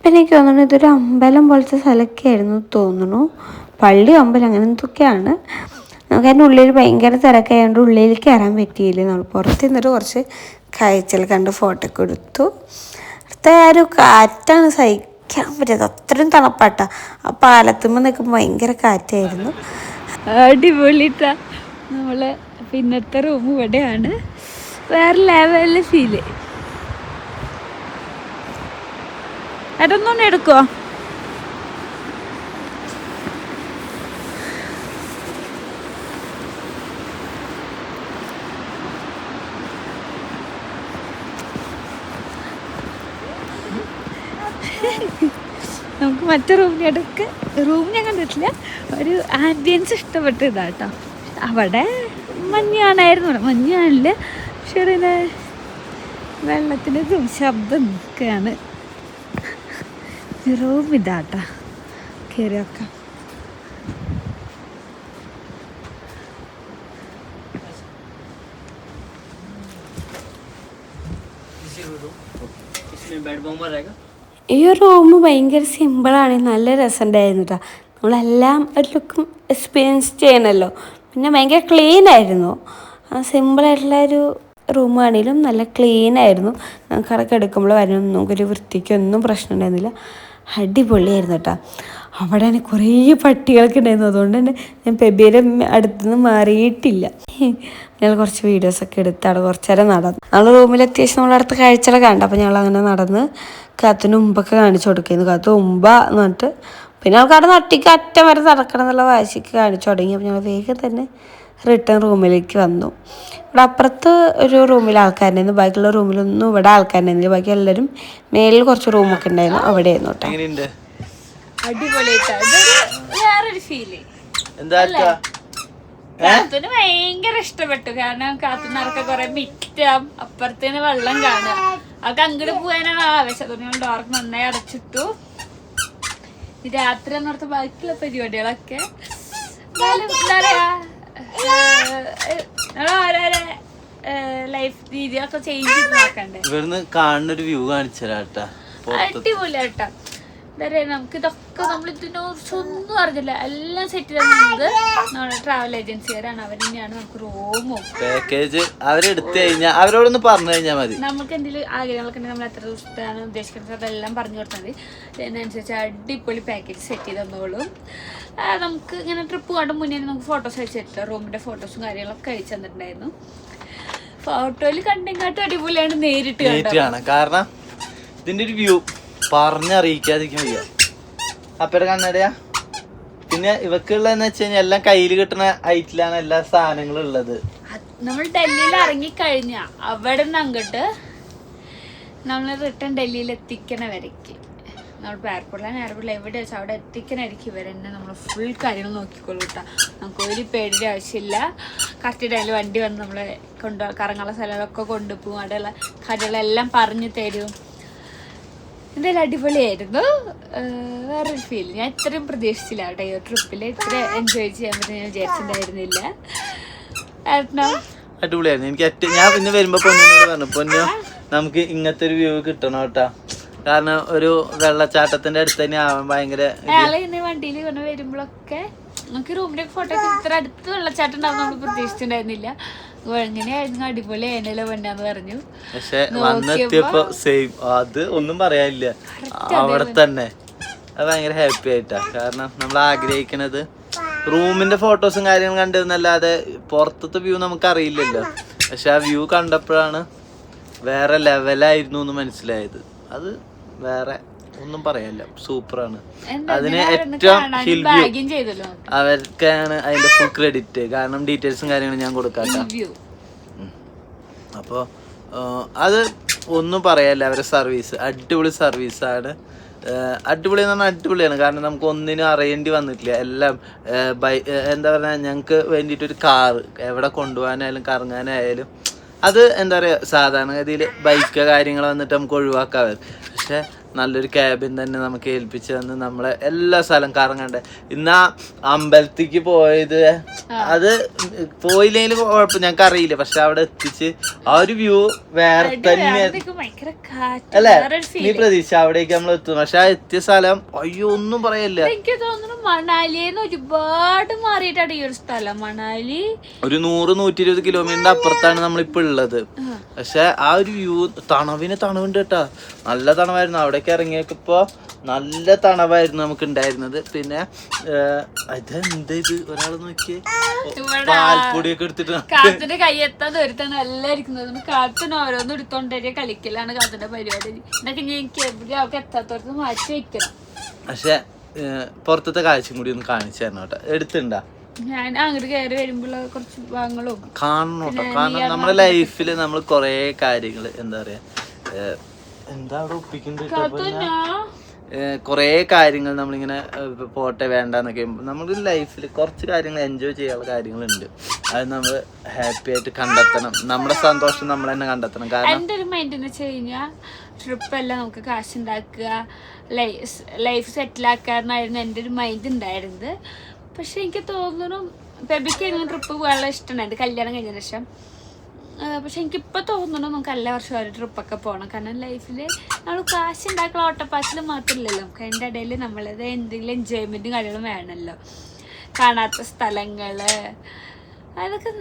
എനിക്ക് തോന്നുന്നു ഇതൊരു അമ്പലം പോലത്തെ സ്ഥലമൊക്കെ ആയിരുന്നു തോന്നുന്നു. പള്ളി അമ്പലം അങ്ങനെ എന്തൊക്കെയാണ്. നമുക്ക് അതിൻ്റെ ഉള്ളിൽ ഭയങ്കര തിരക്കായതുകൊണ്ട് ഉള്ളിൽ കയറാൻ പറ്റിയില്ല. നമ്മൾ പുറത്ത് നിന്നിട്ട് കുറച്ച് കാഴ്ചകൾ കണ്ട് ഫോട്ടോ ഒക്കെ എടുത്തു. അടുത്ത ഒരു കാറ്റാണ് സഹിക്കാൻ പറ്റാത്ത, അത്രയും തണുപ്പാട്ടാ. ആ പാലത്തുമ്പോൾ നിൽക്കുമ്പോൾ ഭയങ്കര കാറ്റായിരുന്നു. അടിപൊളിട്ടാ. നമ്മള് പിന്നത്തെ റൂം ഇവിടെയാണ്. വേറെ ലെവലിൽ ഫീല്. ഏട്ടൊന്നും എടുക്കുവോ? നമുക്ക് മറ്റേ റൂമിനടുക്ക് റൂം ഞാൻ കണ്ടിട്ടില്ല, ഒരു ആംബിയൻസ് ഇഷ്ടപ്പെട്ട ഇതാട്ടോ. അവിടെ മഞ്ഞാണായിരുന്നു, മഞ്ഞാണില്ല, പക്ഷേ വെള്ളത്തിൻ്റെ ശബ്ദം ഒക്കെയാണ്. റൂം ഇതാട്ടാ, കയറി വെക്കാം. ഈ റൂം ഭയങ്കര സിമ്പിളാണ്, നല്ല രസമുണ്ടായിരുന്നു കേട്ടോ. നമ്മളെല്ലാം ഒരു ലുക്കും എക്സ്പീരിയൻസ് ചെയ്യണമല്ലോ. പിന്നെ ഭയങ്കര ക്ലീൻ ആയിരുന്നു. സിമ്പിളായിട്ടുള്ള ഒരു റൂമാണെങ്കിലും നല്ല ക്ലീൻ ആയിരുന്നു. നമുക്ക് അടക്കം എടുക്കുമ്പോൾ വരണം നമുക്കൊരു വൃത്തിക്കൊന്നും പ്രശ്നം ഉണ്ടായിരുന്നില്ല. അടിപൊളിയായിരുന്നു കേട്ടോ. അവിടെ തന്നെ കുറേ പട്ടികളൊക്കെ ഉണ്ടായിരുന്നു. അതുകൊണ്ട് തന്നെ ഞാൻ പെബിയുടെ അടുത്തുനിന്ന് മാറിയിട്ടില്ല. ഞങ്ങൾ കുറച്ച് വീഡിയോസൊക്കെ എടുത്ത് അവിടെ കുറച്ച് നേരം നടന്നു. നമ്മൾ റൂമിലെത്തിയ ശേഷം നമ്മളടുത്ത് കാഴ്ചകളൊക്കെ കണ്ടു. അപ്പോൾ ഞങ്ങൾ അങ്ങനെ നടന്ന് കാത്തിന് മുമ്പൊക്കെ കാണിച്ചു കൊടുക്കുന്നു. കാത്ത് മുമ്പ എന്ന് പറഞ്ഞിട്ട് പിന്നെ നമുക്ക് അവിടെ നട്ടിക്ക് അറ്റം വരെ നടക്കണം എന്നുള്ള വാശിക്ക് കാണിച്ചു തുടങ്ങി. അപ്പോൾ ഞങ്ങൾ വേഗം തന്നെ റിട്ടേൺ റൂമിലേക്ക് വന്നു. ഇവിടെ അപ്പുറത്ത് ഒരു റൂമിൽ ആൾക്കാരുണ്ടായിരുന്നു, ബാക്കിയുള്ള റൂമിലൊന്നും ഇവിടെ ആൾക്കാരുണ്ടായിരുന്നില്ല. ബാക്കി എല്ലാവരും മേലിൽ കുറച്ച് റൂമൊക്കെ ഉണ്ടായിരുന്നു, അവിടെ ആയിരുന്നു കേട്ടോ. വേറൊരു ഫീല്. കാത്തുന് ഭയങ്കര ഇഷ്ടപ്പെട്ടു. കാരണം കാത്തുനിന്നൊക്കെ കുറെ മിറ്റാം, അപ്പുറത്തേന് വെള്ളം കാണുക. അതൊക്കെ അങ്ങോട്ട് പോകാനാണ് ആവശ്യം. അതുകൊണ്ട് ഡോർക്ക് നന്നായി അടച്ചിട്ടു. രാത്രി എന്നോർത്ത് ബാക്കിയുള്ള പരിപാടികളൊക്കെ എന്താ പറയാ ഓരോരോ ലൈഫ് രീതികളൊക്കെ ചേഞ്ച് ചെയ്ത് നോക്കണ്ടേ. ഇവിടുന്ന് കാണുന്നൊരു വ്യൂ കാണിച്ചാ അടിപൊളിയാട്ടാ. എന്താ പറയാ, നമുക്ക് ഇതൊക്കെ നമ്മൾ ഇതിനൊന്നും അറിഞ്ഞില്ല. എല്ലാം സെറ്റ് ചെയ്തത് നമ്മുടെ ട്രാവൽ ഏജൻസിക്കാരാണ്. അവർ തന്നെയാണ് നമുക്ക് റൂമും പാക്കേജ് അവരെടുത്തു കഴിഞ്ഞാൽ അവരോടൊന്ന് പറഞ്ഞു കഴിഞ്ഞാൽ മതി. നമുക്ക് എന്തെങ്കിലും ആഗ്രഹങ്ങളൊക്കെ ഉണ്ടെങ്കിൽ നമ്മൾ എത്ര ദിവസത്താണ് ഉദ്ദേശിക്കുന്നത് അതെല്ലാം പറഞ്ഞു കൊടുത്താൽ മതി. അതിനനുസരിച്ച് അടിപൊളി പാക്കേജ് സെറ്റ് ചെയ്ത് തന്നോളും. നമുക്ക് ഇങ്ങനെ ട്രിപ്പ് പോകാണ്ട് മുന്നേ നമുക്ക് ഫോട്ടോസ് അയച്ചു തരില്ല. റൂമിന്റെ ഫോട്ടോസും കാര്യങ്ങളൊക്കെ അയച്ചു തന്നിട്ടുണ്ടായിരുന്നു. ഫോട്ടോയിൽ കണ്ടെങ്കാട്ടും അടിപൊളിയാണ് നേരിട്ട് കാണാം. കാരണം ഇതിന്റെ ഒരു വ്യൂ പറഞ്ഞറിയിക്കാതിരിക്കാൻ വയ്യ. അപ്പയുടെ കണ്ണടയാ. പിന്നെ ഇവക്കുള്ളതെന്ന് വെച്ച് കഴിഞ്ഞാൽ എല്ലാം കയ്യിൽ കിട്ടുന്ന ഐറ്റിലാണ് എല്ലാ സാധനങ്ങളും ഉള്ളത്. നമ്മൾ ഡൽഹിയിൽ ഇറങ്ങിക്കഴിഞ്ഞ അവിടെ നിന്ന് അങ്ങോട്ട് നമ്മൾ റിട്ടേൺ ഡൽഹിയിൽ എത്തിക്കണ വരയ്ക്ക് നമ്മൾ എയർപോർട്ടിൽ എവിടെ വെച്ചാൽ അവിടെ എത്തിക്കണായിരിക്കും ഇവരെന്നെ നമ്മൾ ഫുൾ കാര്യങ്ങൾ നോക്കിക്കോളൂ കേട്ടോ. നമുക്ക് ഒരു പേടിയുടെ ആവശ്യമില്ല. കറക്റ്റ് ടൈമിൽ വണ്ടി വന്ന് നമ്മളെ കറങ്ങാനുള്ള സ്ഥലങ്ങളൊക്കെ കൊണ്ടുപോകും. അവിടെയുള്ള കാര്യങ്ങളെല്ലാം പറഞ്ഞു തരും. എന്തായാലും അടിപൊളിയായിരുന്നു. വേറൊരു ഫീൽ ഞാൻ ഇത്രയും പ്രതീക്ഷിച്ചില്ല കേട്ടോ. ഈ ട്രിപ്പിൽ ഇത്ര എൻജോയ് ചെയ്യാൻ പറ്റും ഞാൻ വിചാരിച്ചിട്ടുണ്ടായിരുന്നില്ല. അടിപൊളിയായിരുന്നു. എനിക്ക് ഞാൻ പിന്നെ വരുമ്പോ പൊന്നിനോട് പറഞ്ഞു, പൊന്നോ നമുക്ക് ഇങ്ങനത്തെ ഒരു വ്യൂ കിട്ടണം കേട്ടാ. കാരണം ഒരു വെള്ളച്ചാട്ടത്തിന്റെ അടുത്ത് തന്നെ ആവാൻ ഭയങ്കര വണ്ടിയിൽ വരുമ്പോഴൊക്കെ നമുക്ക് റൂമിലേക്ക് ഫോട്ടോ ഇത്ര അടുത്ത് വെള്ളച്ചാട്ടം ഉണ്ടാവും നമ്മൾ പ്രതീക്ഷിച്ചിട്ടുണ്ടായിരുന്നില്ല. എങ്ങനെയായിരുന്നു, അടിപൊളിയായിരുന്നല്ലോ പൊന്നാന്ന് പറഞ്ഞു. പക്ഷെ വന്നെത്തിയപ്പോ സെയിം, അത് ഒന്നും പറയാനില്ല. അവിടെ തന്നെ അത് ഭയങ്കര ഹാപ്പി ആയിട്ടാ. കാരണം നമ്മൾ ആഗ്രഹിക്കണത് റൂമിന്റെ ഫോട്ടോസും കാര്യങ്ങളും കണ്ടിരുന്നല്ലാതെ പുറത്തത്തെ വ്യൂ നമുക്ക് അറിയില്ലല്ലോ. പക്ഷെ ആ വ്യൂ കണ്ടപ്പോഴാണ് വേറെ ലെവലായിരുന്നു എന്ന് മനസ്സിലായത്. അത് വേറെ ഒന്നും പറയാനില്ല, സൂപ്പറാണ്. അതിന് ഏറ്റവും ഹിൽ വ്യൂ അവർക്കാണ് അതിന്റെ ഫുൾ ക്രെഡിറ്റ്. കാരണം ഡീറ്റെയിൽസും കാര്യങ്ങളും ഞാൻ കൊടുക്കാത്ത. അപ്പോൾ അത് ഒന്നും പറയാനില്ല. അവരുടെ സർവീസ് അടിപൊളി സർവീസാണ്. അടിപൊളി എന്ന് പറഞ്ഞാൽ അടിപൊളിയാണ്. കാരണം നമുക്ക് ഒന്നിനും അറിയേണ്ടി വന്നിട്ടില്ല. എല്ലാം എന്താ പറയുക, ഞങ്ങൾക്ക് വേണ്ടിയിട്ടൊരു കാറ് എവിടെ കൊണ്ടുപോകാനായാലും കറങ്ങാനായാലും അത് എന്താ പറയുക, സാധാരണഗതിയിൽ ബൈക്ക് കാര്യങ്ങൾ വന്നിട്ട് നമുക്ക് ഒഴിവാക്കാറ്. പക്ഷെ നല്ലൊരു ക്യാബിൻ തന്നെ നമുക്ക് ഏൽപ്പിച്ചു തന്ന് നമ്മളെ എല്ലാ സ്ഥലം കറങ്ങണ്ടേ. ഇന്ന് ആ അമ്പലത്തേക്ക് പോയത് അത് പോയില്ലെങ്കിൽ കുഴപ്പം, ഞങ്ങൾക്ക് അറിയില്ല. പക്ഷെ അവിടെ എത്തിച്ച് ആ ഒരു വ്യൂ വേറെ തന്നെ അല്ലേ. നീ പ്രതീക്ഷ അവിടേക്ക് നമ്മൾ എത്തും. പക്ഷെ ആ എത്തിയ സ്ഥലം അയ്യോ ഒന്നും പറയല്ല. എനിക്ക് തോന്നുന്നു മണാലിന്ന് ഒരുപാട് മാറിയിട്ടാണ് ഈ ഒരു സ്ഥലം. മണാലി ഒരു 100-120 കിലോമീറ്ററിന്റെ അപ്പുറത്താണ് നമ്മളിപ്പോ ഉള്ളത്. പക്ഷെ ആ ഒരു വ്യൂ തണുവുണ്ട് കേട്ടാ, നല്ല തണവായിരുന്നു. അവിടേക്ക് ഇറങ്ങിയപ്പോ നല്ല തണവായിരുന്നു നമുക്ക് ഉണ്ടായിരുന്നത്. പിന്നെ ഇതെന്താ ഇത്, ഒരാൾ നോക്കിയേ പാൽപ്പൊടിയൊക്കെ എടുത്തിട്ട് കാത്തിന്റെ കയ്യെത്താൻ ദൂരത്താണ് എല്ലാം ഇരിക്കുന്നത്. കാത്തിന് ഓരോന്നും എടുത്തോണ്ടേ കളിക്കലാണ് കാത്തിന്റെ പരിപാടി. എന്നൊക്കെ എനിക്ക് എവിടെ അവർക്ക് എത്താത്തോടത്ത് മാറ്റി വെക്കണം. പക്ഷെ പുറത്തത്തെ കാഴ്ചയും കൂടി ഒന്ന് കാണിച്ചു തരണം കേട്ടോ. എടുത്തുണ്ടാ ഞാൻ അങ്ങോട്ട് കയറി വരുമ്പോഴുള്ള കുറച്ച് ഭാഗങ്ങളും കാണണം കേട്ടോ. കാരണം നമ്മുടെ ലൈഫില് നമ്മൾ കൊറേ കാര്യങ്ങള് എന്താ പറയാ, എന്താ അവിടെ ഒപ്പിക്കുന്നുണ്ട്, കുറേ കാര്യങ്ങൾ നമ്മളിങ്ങനെ പോട്ടെ വേണ്ടെന്നൊക്കെ നമ്മുടെ ലൈഫിൽ കുറച്ച് കാര്യങ്ങൾ എൻജോയ് ചെയ്യാനുള്ള കാര്യങ്ങളുണ്ട്. അത് നമ്മൾ ഹാപ്പി ആയിട്ട് കണ്ടെത്തണം. നമ്മുടെ സന്തോഷം നമ്മൾ തന്നെ കണ്ടെത്തണം. കാരണം എൻ്റെ ഒരു മൈൻഡ് എന്ന് വെച്ച് കഴിഞ്ഞാൽ ട്രിപ്പെല്ലാം നമുക്ക് കാശ് ഉണ്ടാക്കുക, ലൈഫ് സെറ്റിലാക്കാനായിരുന്നു എൻ്റെ ഒരു മൈൻഡ് ഉണ്ടായിരുന്നത്. പക്ഷെ എനിക്ക് തോന്നുന്നു ബേബിക്ക് എങ്ങനെ ട്രിപ്പ് പോകാനുള്ള ഇഷ്ടമുണ്ടായിരുന്നു കല്യാണം കഴിഞ്ഞ ശേഷം. പക്ഷെ എനിക്കിപ്പോൾ തോന്നുന്നു നമുക്ക് എല്ലാ വർഷവും ഒരു ട്രിപ്പൊക്കെ പോകണം. കാരണം ലൈഫിൽ നമ്മൾ കാശ് ഉണ്ടാക്കുന്ന ഓട്ടപ്പാച്ചിൽ മാത്രമില്ലല്ലോ, നമുക്ക് അതിൻ്റെ ഇടയിൽ നമ്മളത് എന്തെങ്കിലും എൻജോയ്മെൻറ്റും കാര്യങ്ങളും വേണമല്ലോ. കാണാത്ത സ്ഥലങ്ങൾ അതൊക്കെ,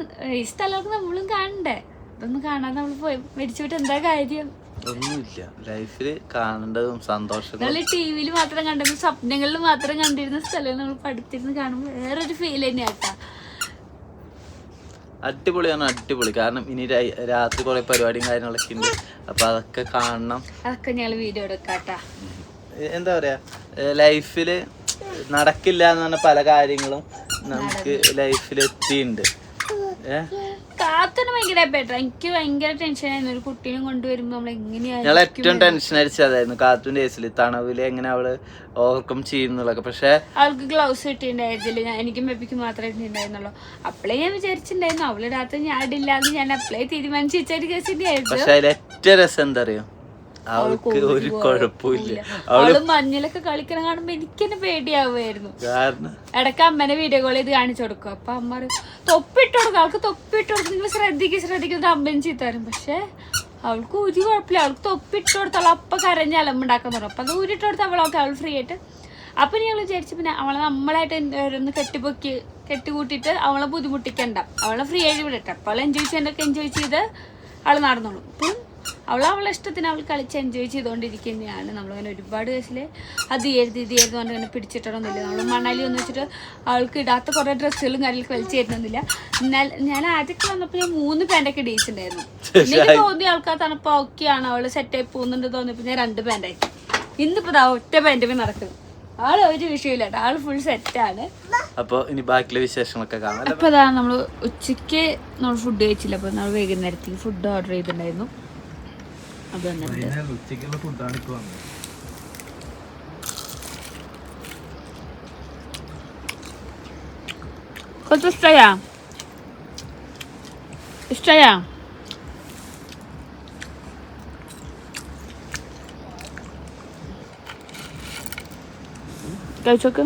ഈ സ്ഥലമൊക്കെ നമ്മളും കാണണ്ടേ. അതൊന്നും കാണാതെ നമ്മൾ പോയി മരിച്ചു പോയിട്ട് എന്താ കാര്യം? ഒന്നുമില്ല. ലൈഫില് കാണേണ്ടതും സന്തോഷം. നമ്മൾ ടി വിയിൽ മാത്രം കണ്ടിരുന്ന, സ്വപ്നങ്ങളിൽ മാത്രം കണ്ടിരുന്ന സ്ഥലം നമ്മൾ പഠിത്തിരുന്ന് കാണുമ്പോൾ വേറൊരു ഫീൽ തന്നെയാട്ടാ. അടിപൊളിയാണ്, അടിപൊളി. കാരണം ഇനി രാത്രി കുറെ പരിപാടിയും കാര്യങ്ങളൊക്കെ ഉണ്ട്. അപ്പൊ അതൊക്കെ കാണണം. അതൊക്കെ ഞങ്ങൾ വീഡിയോ എടുക്കാട്ടാ. എന്താ പറയാ, ലൈഫില് നടക്കില്ല എന്ന് പറഞ്ഞ പല കാര്യങ്ങളും നമുക്ക് ലൈഫിൽ എത്തിയിട്ടുണ്ട്. കാത്തിന് ഭയങ്കര ബെറ്റർ. എനിക്ക് ഭയങ്കര ടെൻഷനായിരുന്നു ഒരു കുട്ടീനെ കൊണ്ടുവരുമ്പോ നമ്മൾ എങ്ങനെയായിരുന്നു. ഞങ്ങൾ ഏറ്റവും ടെൻഷൻ അടിച്ചതായിരുന്നു കാത്തുന്റെ കേസിൽ, തണവില് എങ്ങനെ അവള് ഓവർകം ചെയ്യുന്നുള്ളതൊക്കെ. പക്ഷെ അവൾക്ക് ഗ്ലൗസ് ഇട്ടിട്ടുണ്ടായിരുന്നില്ല, എനിക്കും ബേബിക്ക് മാത്രമേ ഇട്ടുണ്ടായിരുന്നുള്ളൂ. അപ്പളേ ഞാൻ വിചാരിച്ചിട്ടുണ്ടായിരുന്നു അവള് രാത്രി ഞാൻ ഇല്ലാന്ന് ഞാൻ അപ്പളേ തീരുമാനിച്ചു വെച്ചൊരു കേസിന്റെ ആയിരുന്നു. പക്ഷെ അതിൽ ഏറ്റവും രസം എന്താ അറിയോ, അവൾക്ക് ഒരു കുഴപ്പമില്ല. അവള് മഞ്ഞളൊക്കെ കളിക്കണം കാണുമ്പോ എനിക്ക് തന്നെ പേടിയാവുമായിരുന്നു. കാരണം ഇടയ്ക്ക് അമ്മനെ വീഡിയോ കോൾ ചെയ്ത് കാണിച്ചു കൊടുക്കും. അപ്പൊ അമ്മ തൊപ്പിട്ട് കൊടുക്കും, അവൾക്ക് തൊപ്പിട്ട് കൊടുക്കും, നിങ്ങൾ ശ്രദ്ധിക്കുന്ന അമ്മയും ചീത്ത വരും. പക്ഷെ അവൾക്ക് ഒരു കുഴപ്പമില്ല, അവൾക്ക് തൊപ്പിട്ട് കൊടുത്താൽ അപ്പൊ കരഞ്ഞ് അലമ്പുണ്ടാക്കാൻ തുടങ്ങും. അപ്പൊ അത് ഊരിട്ട് കൊടുത്താൽ അവൾ ഫ്രീ ആയിട്ട്. അപ്പൊ ഞങ്ങൾ വിചാരിച്ചു പിന്നെ അവളെ നമ്മളായിട്ട് ഒന്ന് കെട്ടിക്കൂട്ടിയിട്ട് അവളെ ബുദ്ധിമുട്ടിക്കണ്ട, അവളെ ഫ്രീ ആയിട്ട് വിടട്ടെ. അപ്പൊ അവൾ എൻജോയ് ചെയ്ത് അവൾ നടന്നോളും. ഇപ്പം അവളെ ഇഷ്ടത്തിന് അവൾ കളിച്ച് എൻജോയ് ചെയ്തുകൊണ്ടിരിക്കുന്നതാണ്. നമ്മളിങ്ങനെ ഒരുപാട് കേസിൽ അത് ചെയ്യരുത് കൊണ്ട് ഇങ്ങനെ പിടിച്ചിട്ടൊന്നുമില്ല. നമ്മൾ മണാലി ഒന്ന് വെച്ചിട്ട് അവൾക്ക് ഇടാത്ത കുറേ ഡ്രസ്സുകളും കാര്യങ്ങളൊക്കെ വലിച്ചു തരുന്നില്ല. എന്നാൽ ഞാൻ ആദ്യമൊക്കെ വന്നപ്പോൾ ഞാൻ 3 പാൻറ്റൊക്കെ ഇടിയിച്ചിട്ടുണ്ടായിരുന്നു. എനിക്ക് തോന്നിയ ആൾക്കാർ തണുപ്പോൾ ഓക്കെയാണ്, അവൾ സെറ്റായി പോകുന്നുണ്ട് തോന്നിയപ്പോൾ ഞാൻ 2 പാൻറ്റായി. ഇന്നിപ്പോൾ ഒറ്റ പാൻറ്റുമേ നടക്കുന്നു. ആള് ഒരു വിഷയമില്ല, ആള് ഫുൾ സെറ്റാണ്. അപ്പൊ ഇനി ബാക്കിയുള്ള വിശേഷങ്ങളൊക്കെ കാണാം. അപ്പൊ അതാ നമ്മള് ഉച്ചക്ക് നമ്മൾ ഫുഡ് കഴിച്ചില്ല. അപ്പൊ നമ്മൾ വൈകുന്നേരത്തേക്ക് ഫുഡ് ഓർഡർ ചെയ്തിട്ടുണ്ടായിരുന്നു. അത് ഉച്ചക്കുള്ള ഫുഡാണ് ഇപ്പൊ വന്നത്. കുറച്ച് ഇഷ്ടയാ കഴിച്ചോക്ക്.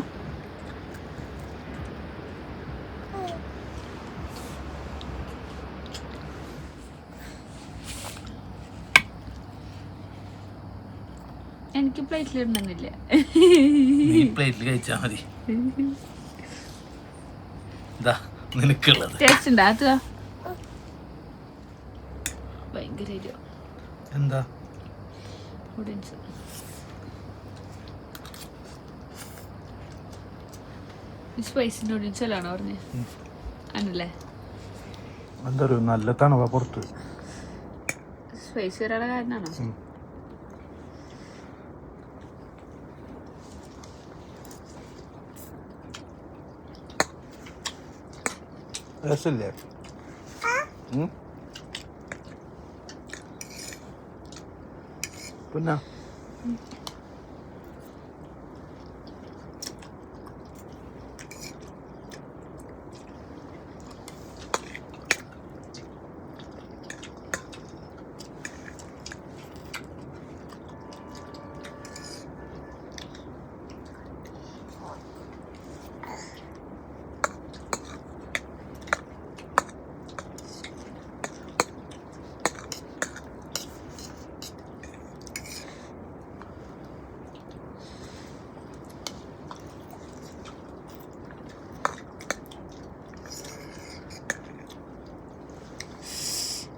എനിക്ക് പ്ലേറ്റിൽ ഇടുന്നില്ല, പ്ലേറ്റിൽ കഴിച്ചാ മതി. നിനക്കുള്ളത് ടേസ്റ്റ് ഉണ്ടാ ഭയങ്കര എന്താ സ്പൈസി നൂഡിൽസ് അല്ലാണോ പറഞ്ഞേ? ആണല്ലേ, എന്താ നല്ല തണവാ പുറത്ത്. സ്പൈസി വരാനുള്ള കാരണമാണോ? രസല്ലേ? പിന്നെ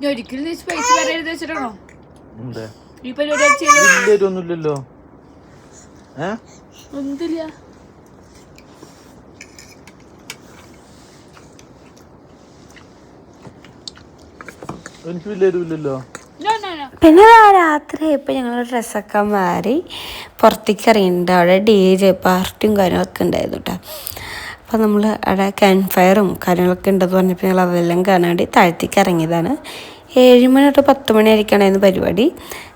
ഒരിക്കലും സ്പൈസി പറയരുത് വെച്ചിട്ടാണോ ഈ പരിപാടി? ഒന്നുമില്ലല്ലോ. ഒന്നുമില്ല. എനിക്ക് വലിയൊരുമില്ലല്ലോ. പിന്നെ രാത്രി ഇപ്പോൾ ഞങ്ങൾ ഡ്രസ്സൊക്കെ മാറി പുറത്തേക്ക് ഇറങ്ങിയിട്ടുണ്ട്. അവിടെ DJ പാർട്ടിയും കാര്യങ്ങളൊക്കെ ഉണ്ടായിരുന്നു കേട്ടോ. അപ്പോൾ നമ്മൾ അവിടെ ക്യാമ്പ് ഫയറും കാര്യങ്ങളൊക്കെ ഉണ്ടെന്ന് പറഞ്ഞപ്പോൾ ഞങ്ങൾ അതെല്ലാം കാണാൻ വേണ്ടി താഴത്തേക്ക് ഇറങ്ങിയതാണ്. 7 മണി തൊട്ട് 10 മണി ആയിരിക്കണമായിരുന്നു പരിപാടി.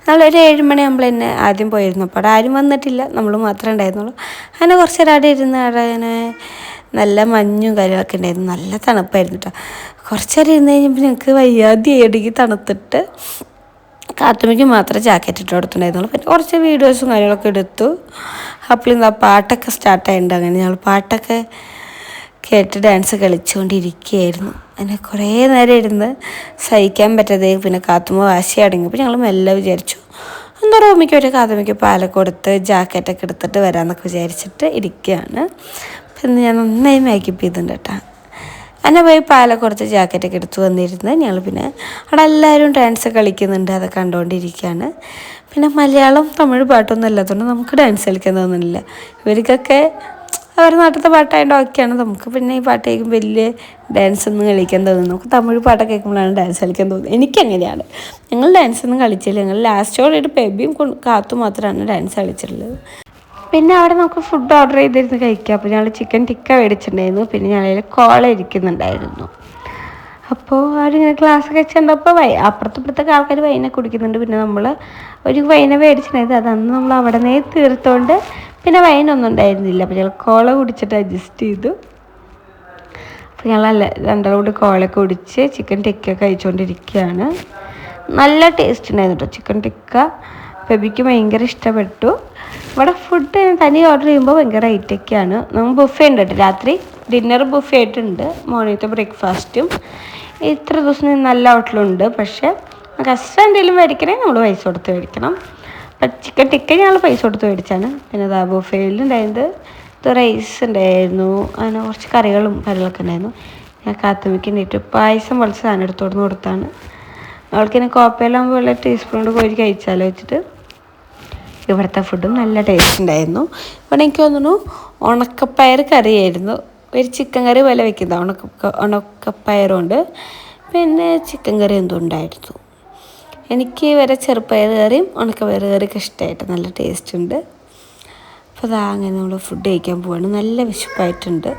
നമ്മളൊരു 7 മണിയാകുമ്പോൾ തന്നെ ആദ്യം പോയിരുന്നു. അപ്പോൾ അവിടെ ആരും വന്നിട്ടില്ല, നമ്മൾ മാത്രമേ ഉണ്ടായിരുന്നുള്ളൂ. അങ്ങനെ കുറച്ച് നേരം അവിടെ ഇരുന്ന് അവിടെ അങ്ങനെ നല്ല മഞ്ഞും കാര്യങ്ങളൊക്കെ ഉണ്ടായിരുന്നു. നല്ല തണുപ്പായിരുന്നു കേട്ടോ. കുറച്ച് നേരം ഇരുന്ന് കഴിഞ്ഞപ്പോൾ ഞങ്ങൾക്ക് വയ്യാതെ ഇടയ്ക്ക് തണുത്തിട്ട് കാത്തുമ്മയ്ക്ക് മാത്രമേ ജാക്കറ്റ് ഇട്ട് കൊടുത്തിട്ടുണ്ടായിരുന്നുള്ളൂ. പിന്നെ കുറച്ച് വീഡിയോസും കാര്യങ്ങളൊക്കെ എടുത്തു. അപ്പോൾ എന്താ പാട്ടൊക്കെ സ്റ്റാർട്ടായിട്ടുണ്ട്. അങ്ങനെ ഞങ്ങൾ പാട്ടൊക്കെ കേട്ട് ഡാൻസ് കളിച്ചുകൊണ്ടിരിക്കുകയായിരുന്നു. അങ്ങനെ കുറേ നേരം ഇരുന്ന് സഹിക്കാൻ പറ്റാതെ പിന്നെ കാത്തുമ്മ വാശി അടങ്ങിയപ്പോൾ ഞങ്ങൾ മെല്ലെ വിചാരിച്ചു എന്താ റൂമിക്ക് ഒരു കാത്തുമ്മയ്ക്ക് പാലൊക്കെ കൊടുത്ത് ജാക്കറ്റൊക്കെ എടുത്തിട്ട് വരാമെന്നൊക്കെ വിചാരിച്ചിട്ട് ഇരിക്കുകയാണ്. പിന്നെ ഞാൻ നന്നായി മേക്കപ്പ് ചെയ്തിട്ടുണ്ട് കേട്ടോ. അങ്ങനെ പോയി പാലൊക്കെ കൊടുത്ത് ജാക്കറ്റൊക്കെ എടുത്ത് വന്നിരുന്ന് ഞങ്ങൾ പിന്നെ അവിടെ എല്ലാവരും ഡാൻസ് കളിക്കുന്നുണ്ട്, അത് കണ്ടുകൊണ്ടിരിക്കുകയാണ്. പിന്നെ മലയാളം തമിഴ് പാട്ടൊന്നും അല്ലാത്തതുകൊണ്ട് നമുക്ക് ഡാൻസ് കളിക്കാൻ തോന്നുന്നില്ല. ഇവർക്കൊക്കെ അവരുടെ നാട്ടിലത്തെ പാട്ടായതുകൊണ്ട് ഓക്കെയാണ്. നമുക്ക് പിന്നെ ഈ പാട്ട് കേൾക്കുമ്പോൾ വലിയ ഡാൻസ് ഒന്നും കളിക്കാൻ തോന്നുന്നു. നമുക്ക് തമിഴ് പാട്ടൊക്കെ കേൾക്കുമ്പോഴാണ് ഡാൻസ് കളിക്കാൻ തോന്നുന്നത്. എനിക്കങ്ങനെയാണ്. ഞങ്ങൾ ഡാൻസൊന്നും കളിച്ചില്ല. ഞങ്ങൾ ലാസ്റ്റോടായിട്ട് ബേബിയും കാത്തും മാത്രമാണ് ഡാൻസ് കളിച്ചിട്ടുള്ളത്. പിന്നെ അവിടെ നമുക്ക് ഫുഡ് ഓർഡർ ചെയ്തിരുന്ന് കഴിക്കാം. അപ്പോൾ ഞങ്ങൾ ചിക്കൻ ടിക്ക മേടിച്ചിട്ടുണ്ടായിരുന്നു. പിന്നെ ഞങ്ങളിൽ കോള ഇരിക്കുന്നുണ്ടായിരുന്നു. അപ്പോൾ അവരിങ്ങനെ ഗ്ലാസ് വെച്ചിട്ടുണ്ടപ്പോൾ അപ്പുറത്തപ്പുറത്തൊക്കെ ആൾക്കാർ വൈന കുടിക്കുന്നുണ്ട്. പിന്നെ നമ്മൾ ഒരു വൈന മേടിച്ചിട്ടുണ്ടായിരുന്നു. അതന്ന് നമ്മൾ അവിടെ നിന്ന് തീർത്തുകൊണ്ട് പിന്നെ വൈനൊന്നും ഉണ്ടായിരുന്നില്ല. അപ്പോൾ ഞങ്ങൾ കോള കുടിച്ചിട്ട് അഡ്ജസ്റ്റ് ചെയ്തു. അപ്പോൾ ഞങ്ങൾ രണ്ടാളും കൂടി കോളയൊക്കെ കുടിച്ച് ചിക്കൻ ടിക്ക കഴിച്ചുകൊണ്ടിരിക്കുകയാണ്. നല്ല ടേസ്റ്റ് ഉണ്ടായിരുന്നു കേട്ടോ ചിക്കൻ ടിക്ക. ബേബിക്ക് ഭയങ്കര ഇഷ്ടപ്പെട്ടു. ഇവിടെ ഫുഡ് തനി ഓർഡർ ചെയ്യുമ്പോൾ ഭയങ്കര റേറ്റൊക്കെയാണ്. നമുക്ക് ബുഫേ ഉണ്ട് കേട്ടോ. രാത്രി ഡിന്നർ ബുഫേ ആയിട്ടുണ്ട്, മോർണിംഗത്തെ ബ്രേക്ക്ഫാസ്റ്റും. ഇത്ര ദിവസം നല്ല ഹോട്ടലുണ്ട്. പക്ഷേ നമുക്ക് എക്സ്ട്രാ എന്തെങ്കിലും മേടിക്കണമെങ്കിൽ നമ്മൾ പൈസ കൊടുത്ത് മേടിക്കണം. അപ്പം ചിക്കൻ ടിക്ക ഞങ്ങൾ പൈസ കൊടുത്ത് മേടിച്ചാണ്. പിന്നെ അതാ ബുഫേയിലുണ്ടായത് റൈസ് ഉണ്ടായിരുന്നു, അങ്ങനെ കുറച്ച് കറികളും കാര്യങ്ങളൊക്കെ ഉണ്ടായിരുന്നു. ഞാൻ കാത്തുമ്മയ്ക്ക് വേണ്ടിയിട്ട് പായസം പോലെ സാധനം എടുത്തോടുന്ന് കൊടുത്താണ്. അവൾക്കിങ്ങനെ കോപ്പയിലാകുമ്പോൾ ഉള്ള ടീസ്പൂൺ കൊണ്ട് കോരി കഴിച്ചാലോ വെച്ചിട്ട്. ഇവിടുത്തെ ഫുഡും നല്ല ടേസ്റ്റ് ഉണ്ടായിരുന്നു. ഇവിടെ എനിക്ക് തോന്നുന്നു ഉണക്കപ്പയർ കറിയായിരുന്നു. ഒരു ചിക്കൻ കറി പോലെ വെക്കുന്നത് ഉണക്കപ്പയറുണ്ട്. പിന്നെ ചിക്കൻ കറി എന്തോ ഉണ്ടായിരുന്നു. എനിക്ക് വരെ ചെറുപ്പയർ കറിയും ഉണക്കപ്പയർ കറിയൊക്കെ ഇഷ്ടമായിട്ട് നല്ല ടേസ്റ്റ് ഉണ്ട്. അപ്പോൾ അതാ അങ്ങനെ നമ്മൾ ഫുഡ് കഴിക്കാൻ പോവാണ്. നല്ല വിശപ്പായിട്ടുണ്ട്.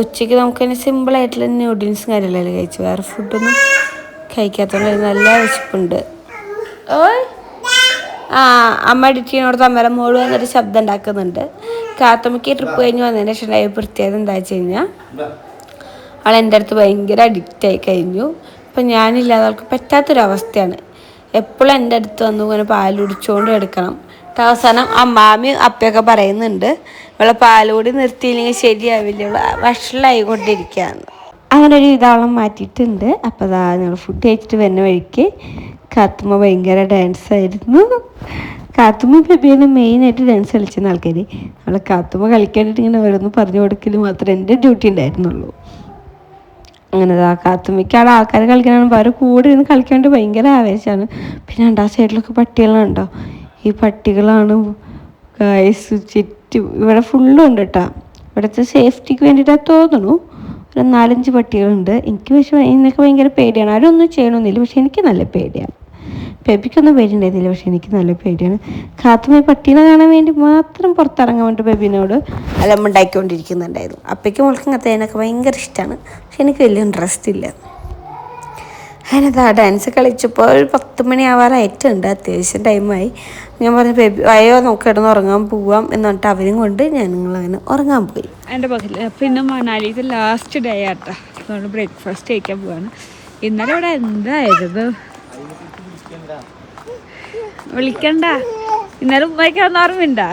ഉച്ചയ്ക്ക് നമുക്ക് തന്നെ സിമ്പിളായിട്ടുള്ള നൂഡിൽസും കാര്യങ്ങളെല്ലാം കഴിച്ചു. വേറെ ഫുഡൊന്നും കഴിക്കാത്തതുകൊണ്ട് നല്ല വിശപ്പുണ്ട്. ഓയ് അമ്മ എഡിറ്റിനോട് അമ്മേരെ മോള് വന്നൊരു ശബ്ദം ഉണ്ടാക്കുന്നുണ്ട്. കാത്തമ്മയ്ക്ക് ട്രിപ്പ് കഴിഞ്ഞ് വന്നതിന് ശേഷം ഉണ്ടായ പ്രത്യേകത എന്താ വെച്ച് കഴിഞ്ഞാൽ അവൾ എൻ്റെ അടുത്ത് ഭയങ്കര അഡിക്റ്റായി കഴിഞ്ഞു. അപ്പം ഞാനില്ലാതെ അവൾക്ക് പറ്റാത്തൊരവസ്ഥയാണ്. എപ്പോഴും എൻ്റെ അടുത്ത് വന്നു ഇങ്ങനെ പാൽ കുടിച്ചുകൊണ്ട് എടുക്കണം. അവസാനം അമ്മാമ്മയും അപ്പയൊക്കെ പറയുന്നുണ്ട് ഇവളെ പാലുകൂടി നിർത്തിയില്ലെങ്കിൽ ശരിയാവില്ല, ഇവള് വഷളായിക്കൊണ്ടിരിക്കുകയാണ്. അങ്ങനെ ഒരു ഇതവളം മാറ്റിയിട്ടുണ്ട്. അപ്പോൾ അതാ ഞങ്ങൾ ഫുഡ് കഴിച്ചിട്ട് വരുന്ന വഴിക്ക് കാത്തുമ്മ ഭയങ്കര ഡാൻസായിരുന്നു. കാത്തുമ്മ ബേബിയാണ് മെയിനായിട്ട് ഡാൻസ് കളിച്ചിരുന്ന ആൾക്കാർ. അവളെ കാത്തുമ്മ കളിക്കാനായിട്ട് ഇങ്ങനെ ഓരോന്ന് പറഞ്ഞു കൊടുക്കൽ മാത്രമേ എൻ്റെ ഡ്യൂട്ടി ഉണ്ടായിരുന്നുള്ളൂ. അങ്ങനെ കാത്തുമ്മയ്ക്ക് അവിടെ ആൾക്കാർ കളിക്കാനാണ് അവരെ കൂടെ ഇരുന്ന് കളിക്കാൻ വേണ്ടി ഭയങ്കര ആവേശമാണ്. പിന്നെ രണ്ടാം സൈഡിലൊക്കെ പട്ടികളുണ്ടോ, ഈ പട്ടികളാണ് ഗൈസ് ചുറ്റും. ഇവിടെ ഫുള്ളും ഉണ്ട് കേട്ടോ. ഇവിടുത്തെ സേഫ്റ്റിക്ക് വേണ്ടിയിട്ടാണ് തോന്നുന്നു. ഒരു 4-5 പട്ടികളുണ്ട്. എനിക്ക് പക്ഷേ എന്നൊക്കെ ഭയങ്കര പേടിയാണ്. ആരും ഒന്നും ചെയ്യണമെന്നില്ല, പക്ഷെ എനിക്ക് നല്ല പേടിയാണ്. ബേബിക്കൊന്നും പേടിയുണ്ടായിരുന്നില്ല, പക്ഷെ എനിക്ക് നല്ല പേടിയാണ്. കാത്തുമ്മ പട്ടീനെ കാണാൻ വേണ്ടി മാത്രം പുറത്തിറങ്ങാൻ വേണ്ടി ബേബിനോട് അലമ്പുണ്ടാക്കിക്കൊണ്ടിരിക്കുന്നുണ്ടായിരുന്നു. അപ്പയ്ക്ക് മോൾക്ക് അങ്ങനത്തേനൊക്കെ ഭയങ്കര ഇഷ്ടമാണ്, പക്ഷെ എനിക്ക് വലിയ ഇൻട്രസ്റ്റ് ഇല്ല. അതിനതാ ഡാൻസ് കളിച്ചപ്പോൾ ഒരു 10 മണി ആവാറായിട്ടുണ്ട്. അത്യാവശ്യം ടൈമായി. ഞാൻ പറഞ്ഞു ബേബി അയ്യോ നമുക്ക് കിടന്ന് ഉറങ്ങാൻ പോവാം എന്ന് പറഞ്ഞിട്ട് അവരും കൊണ്ട് ഞങ്ങളങ്ങനെ ഉറങ്ങാൻ പോയി. എൻ്റെ പക്കൽ പിന്നെ മണാലിത്തെ ലാസ്റ്റ് ഡേ ആട്ടാ, അതുകൊണ്ട് ബ്രേക്ക്ഫാസ്റ്റ് കഴിക്കാൻ പോവാണ്. ഇന്നലെ ഇവിടെ എന്തായിരുന്നു വിളിക്കണ്ട. ഇന്നലെ ഉമ്മയ്ക്ക് വന്ന ഓർമ്മയുണ്ടാ?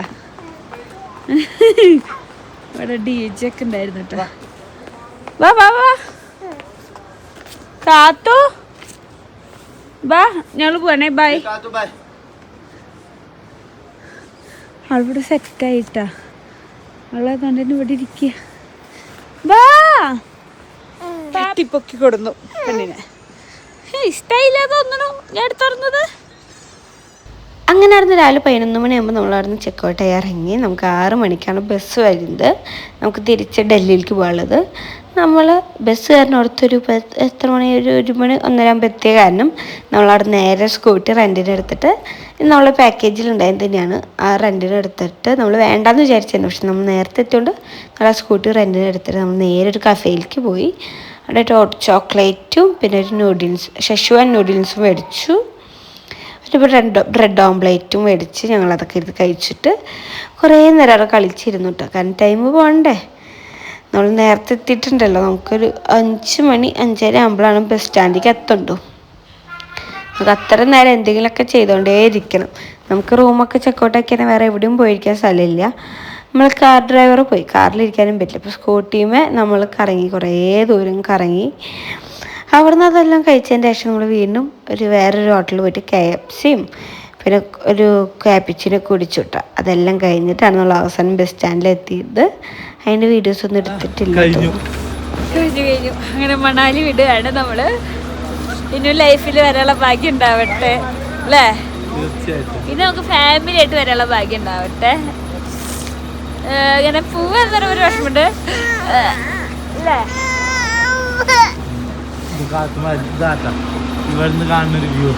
ഇവിടെ DJ ഒക്കെ ഉണ്ടായിരുന്നു കേട്ടോ. വാ വാ വാ കാത്തു ബാ, ഞങ്ങൾ പോവാണേ. ബൈ. അവളിവിടെ സെറ്റായിട്ടാ. അവളെ കണ്ടിട്ട് ഇവിടെ ഇരിക്കുക. വാ, തട്ടിപ്പൊക്കി കൊടുന്നു പെണ്ണിനെ. ഇഷ്ടമായില്ല തോന്നണു ഞാൻ എടുത്തുറന്നത്. അങ്ങനെ ആയിരുന്നു രാവിലെ 11 മണിയാകുമ്പോൾ നമ്മളവിടുന്ന് ചെക്കൗട്ടായി ഇറങ്ങി. നമുക്ക് 6 മണിക്കാണ് ബസ് വരുന്നത്. നമുക്ക് തിരിച്ച് ഡൽഹിയിലേക്ക് പോകാനുള്ളത്. നമ്മൾ ബസ് കയറിനടുത്തൊരു എത്ര മണി, ഒരു 1 മണി 1:30 എത്തിയ കാരണം നമ്മളവിടെ നേരെ സ്കൂട്ടി റെൻറ്റിന് എടുത്തിട്ട്, നമ്മളെ പാക്കേജിലുണ്ടായത് തന്നെയാണ്, ആ റെൻറ്റിന് എടുത്തിട്ട് നമ്മൾ വേണ്ടാന്ന് വിചാരിച്ചിരുന്നു. പക്ഷെ നമ്മൾ നേരത്തെ എത്തിയോണ്ട് നമ്മൾ ആ സ്കൂട്ടി റെൻറ്റിന് എടുത്തിട്ട് നമ്മൾ നേരെ ഒരു കഫേയിലേക്ക് പോയി. അവിടെ ഹോട്ട് ചോക്ലേറ്റും പിന്നെ ഒരു നൂഡിൽസ്, ഷെഷ്വാൻ നൂഡിൽസും മേടിച്ചു. ഒരു ബ്രെഡ് ഓംപ്ലേറ്റും മേടിച്ച് ഞങ്ങളതൊക്കെ ഇരുന്ന് കഴിച്ചിട്ട് കുറേ നേരം അവിടെ കളിച്ചിരുന്നു കേട്ടോ. കാരണം ടൈം പോകണ്ടേ, നമ്മൾ നേരത്തെ എത്തിയിട്ടുണ്ടല്ലോ. നമുക്കൊരു 5 മണി 5:30 ആകുമ്പോഴാണ് ബസ് സ്റ്റാൻഡിലേക്ക് എത്തുള്ളൂ. നമുക്ക് അത്ര നേരം എന്തെങ്കിലുമൊക്കെ ചെയ്തുകൊണ്ടേ ഇരിക്കണം. നമുക്ക് റൂമൊക്കെ ചെക്കൗട്ടാക്കിയാൽ വേറെ എവിടെയും പോയിരിക്കാൻ സ്ഥലമില്ല. നമ്മൾ കാർ ഡ്രൈവർ പോയി, കാറിലിരിക്കാനും പറ്റില്ല. അപ്പോൾ സ്കൂട്ടിയുമേ നമ്മൾ കറങ്ങി, കുറേ ദൂരം കറങ്ങി. അവിടുന്ന് അതെല്ലാം കഴിച്ചതിന് ശേഷം നമ്മൾ വീണ്ടും വേറൊരു ഹോട്ടലിൽ പോയിട്ട് KFCയും പിന്നെ ഒരു ക്യാപ്പിച്ചിനോ കുടിച്ചു കേട്ടോ. അതെല്ലാം കഴിഞ്ഞിട്ടാണ് നമ്മൾ അവസാനം ബസ് സ്റ്റാൻഡിലെത്തിയത്. അതിൻ്റെ വീഡിയോസ് ഒന്നും എടുത്തിട്ടില്ല. കഴിഞ്ഞു. അങ്ങനെ മണാലി വിടുകയാണ് നമ്മൾ. ഇനി ലൈഫിൽ വരാനുള്ള ഭാഗ്യം ഉണ്ടാവട്ടെ അല്ലേ? പിന്നെ നമുക്ക് ഫാമിലി ആയിട്ട് വരാനുള്ള ഭാഗ്യം ഉണ്ടാവട്ടെ. ഇങ്ങനെ പോവാന്നൊരു വിഷമുണ്ട് അല്ലേ? ഇവിടുന്ന് കാണുന്നൊരു വ്യൂ.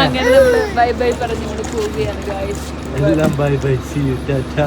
അങ്ങനെ നമ്മള് ബൈ ബൈ പറഞ്ഞുകൊണ്ട് പോവുകയാണ് ഗായ്സ്. എല്ലാം bye bye, see you, Tata.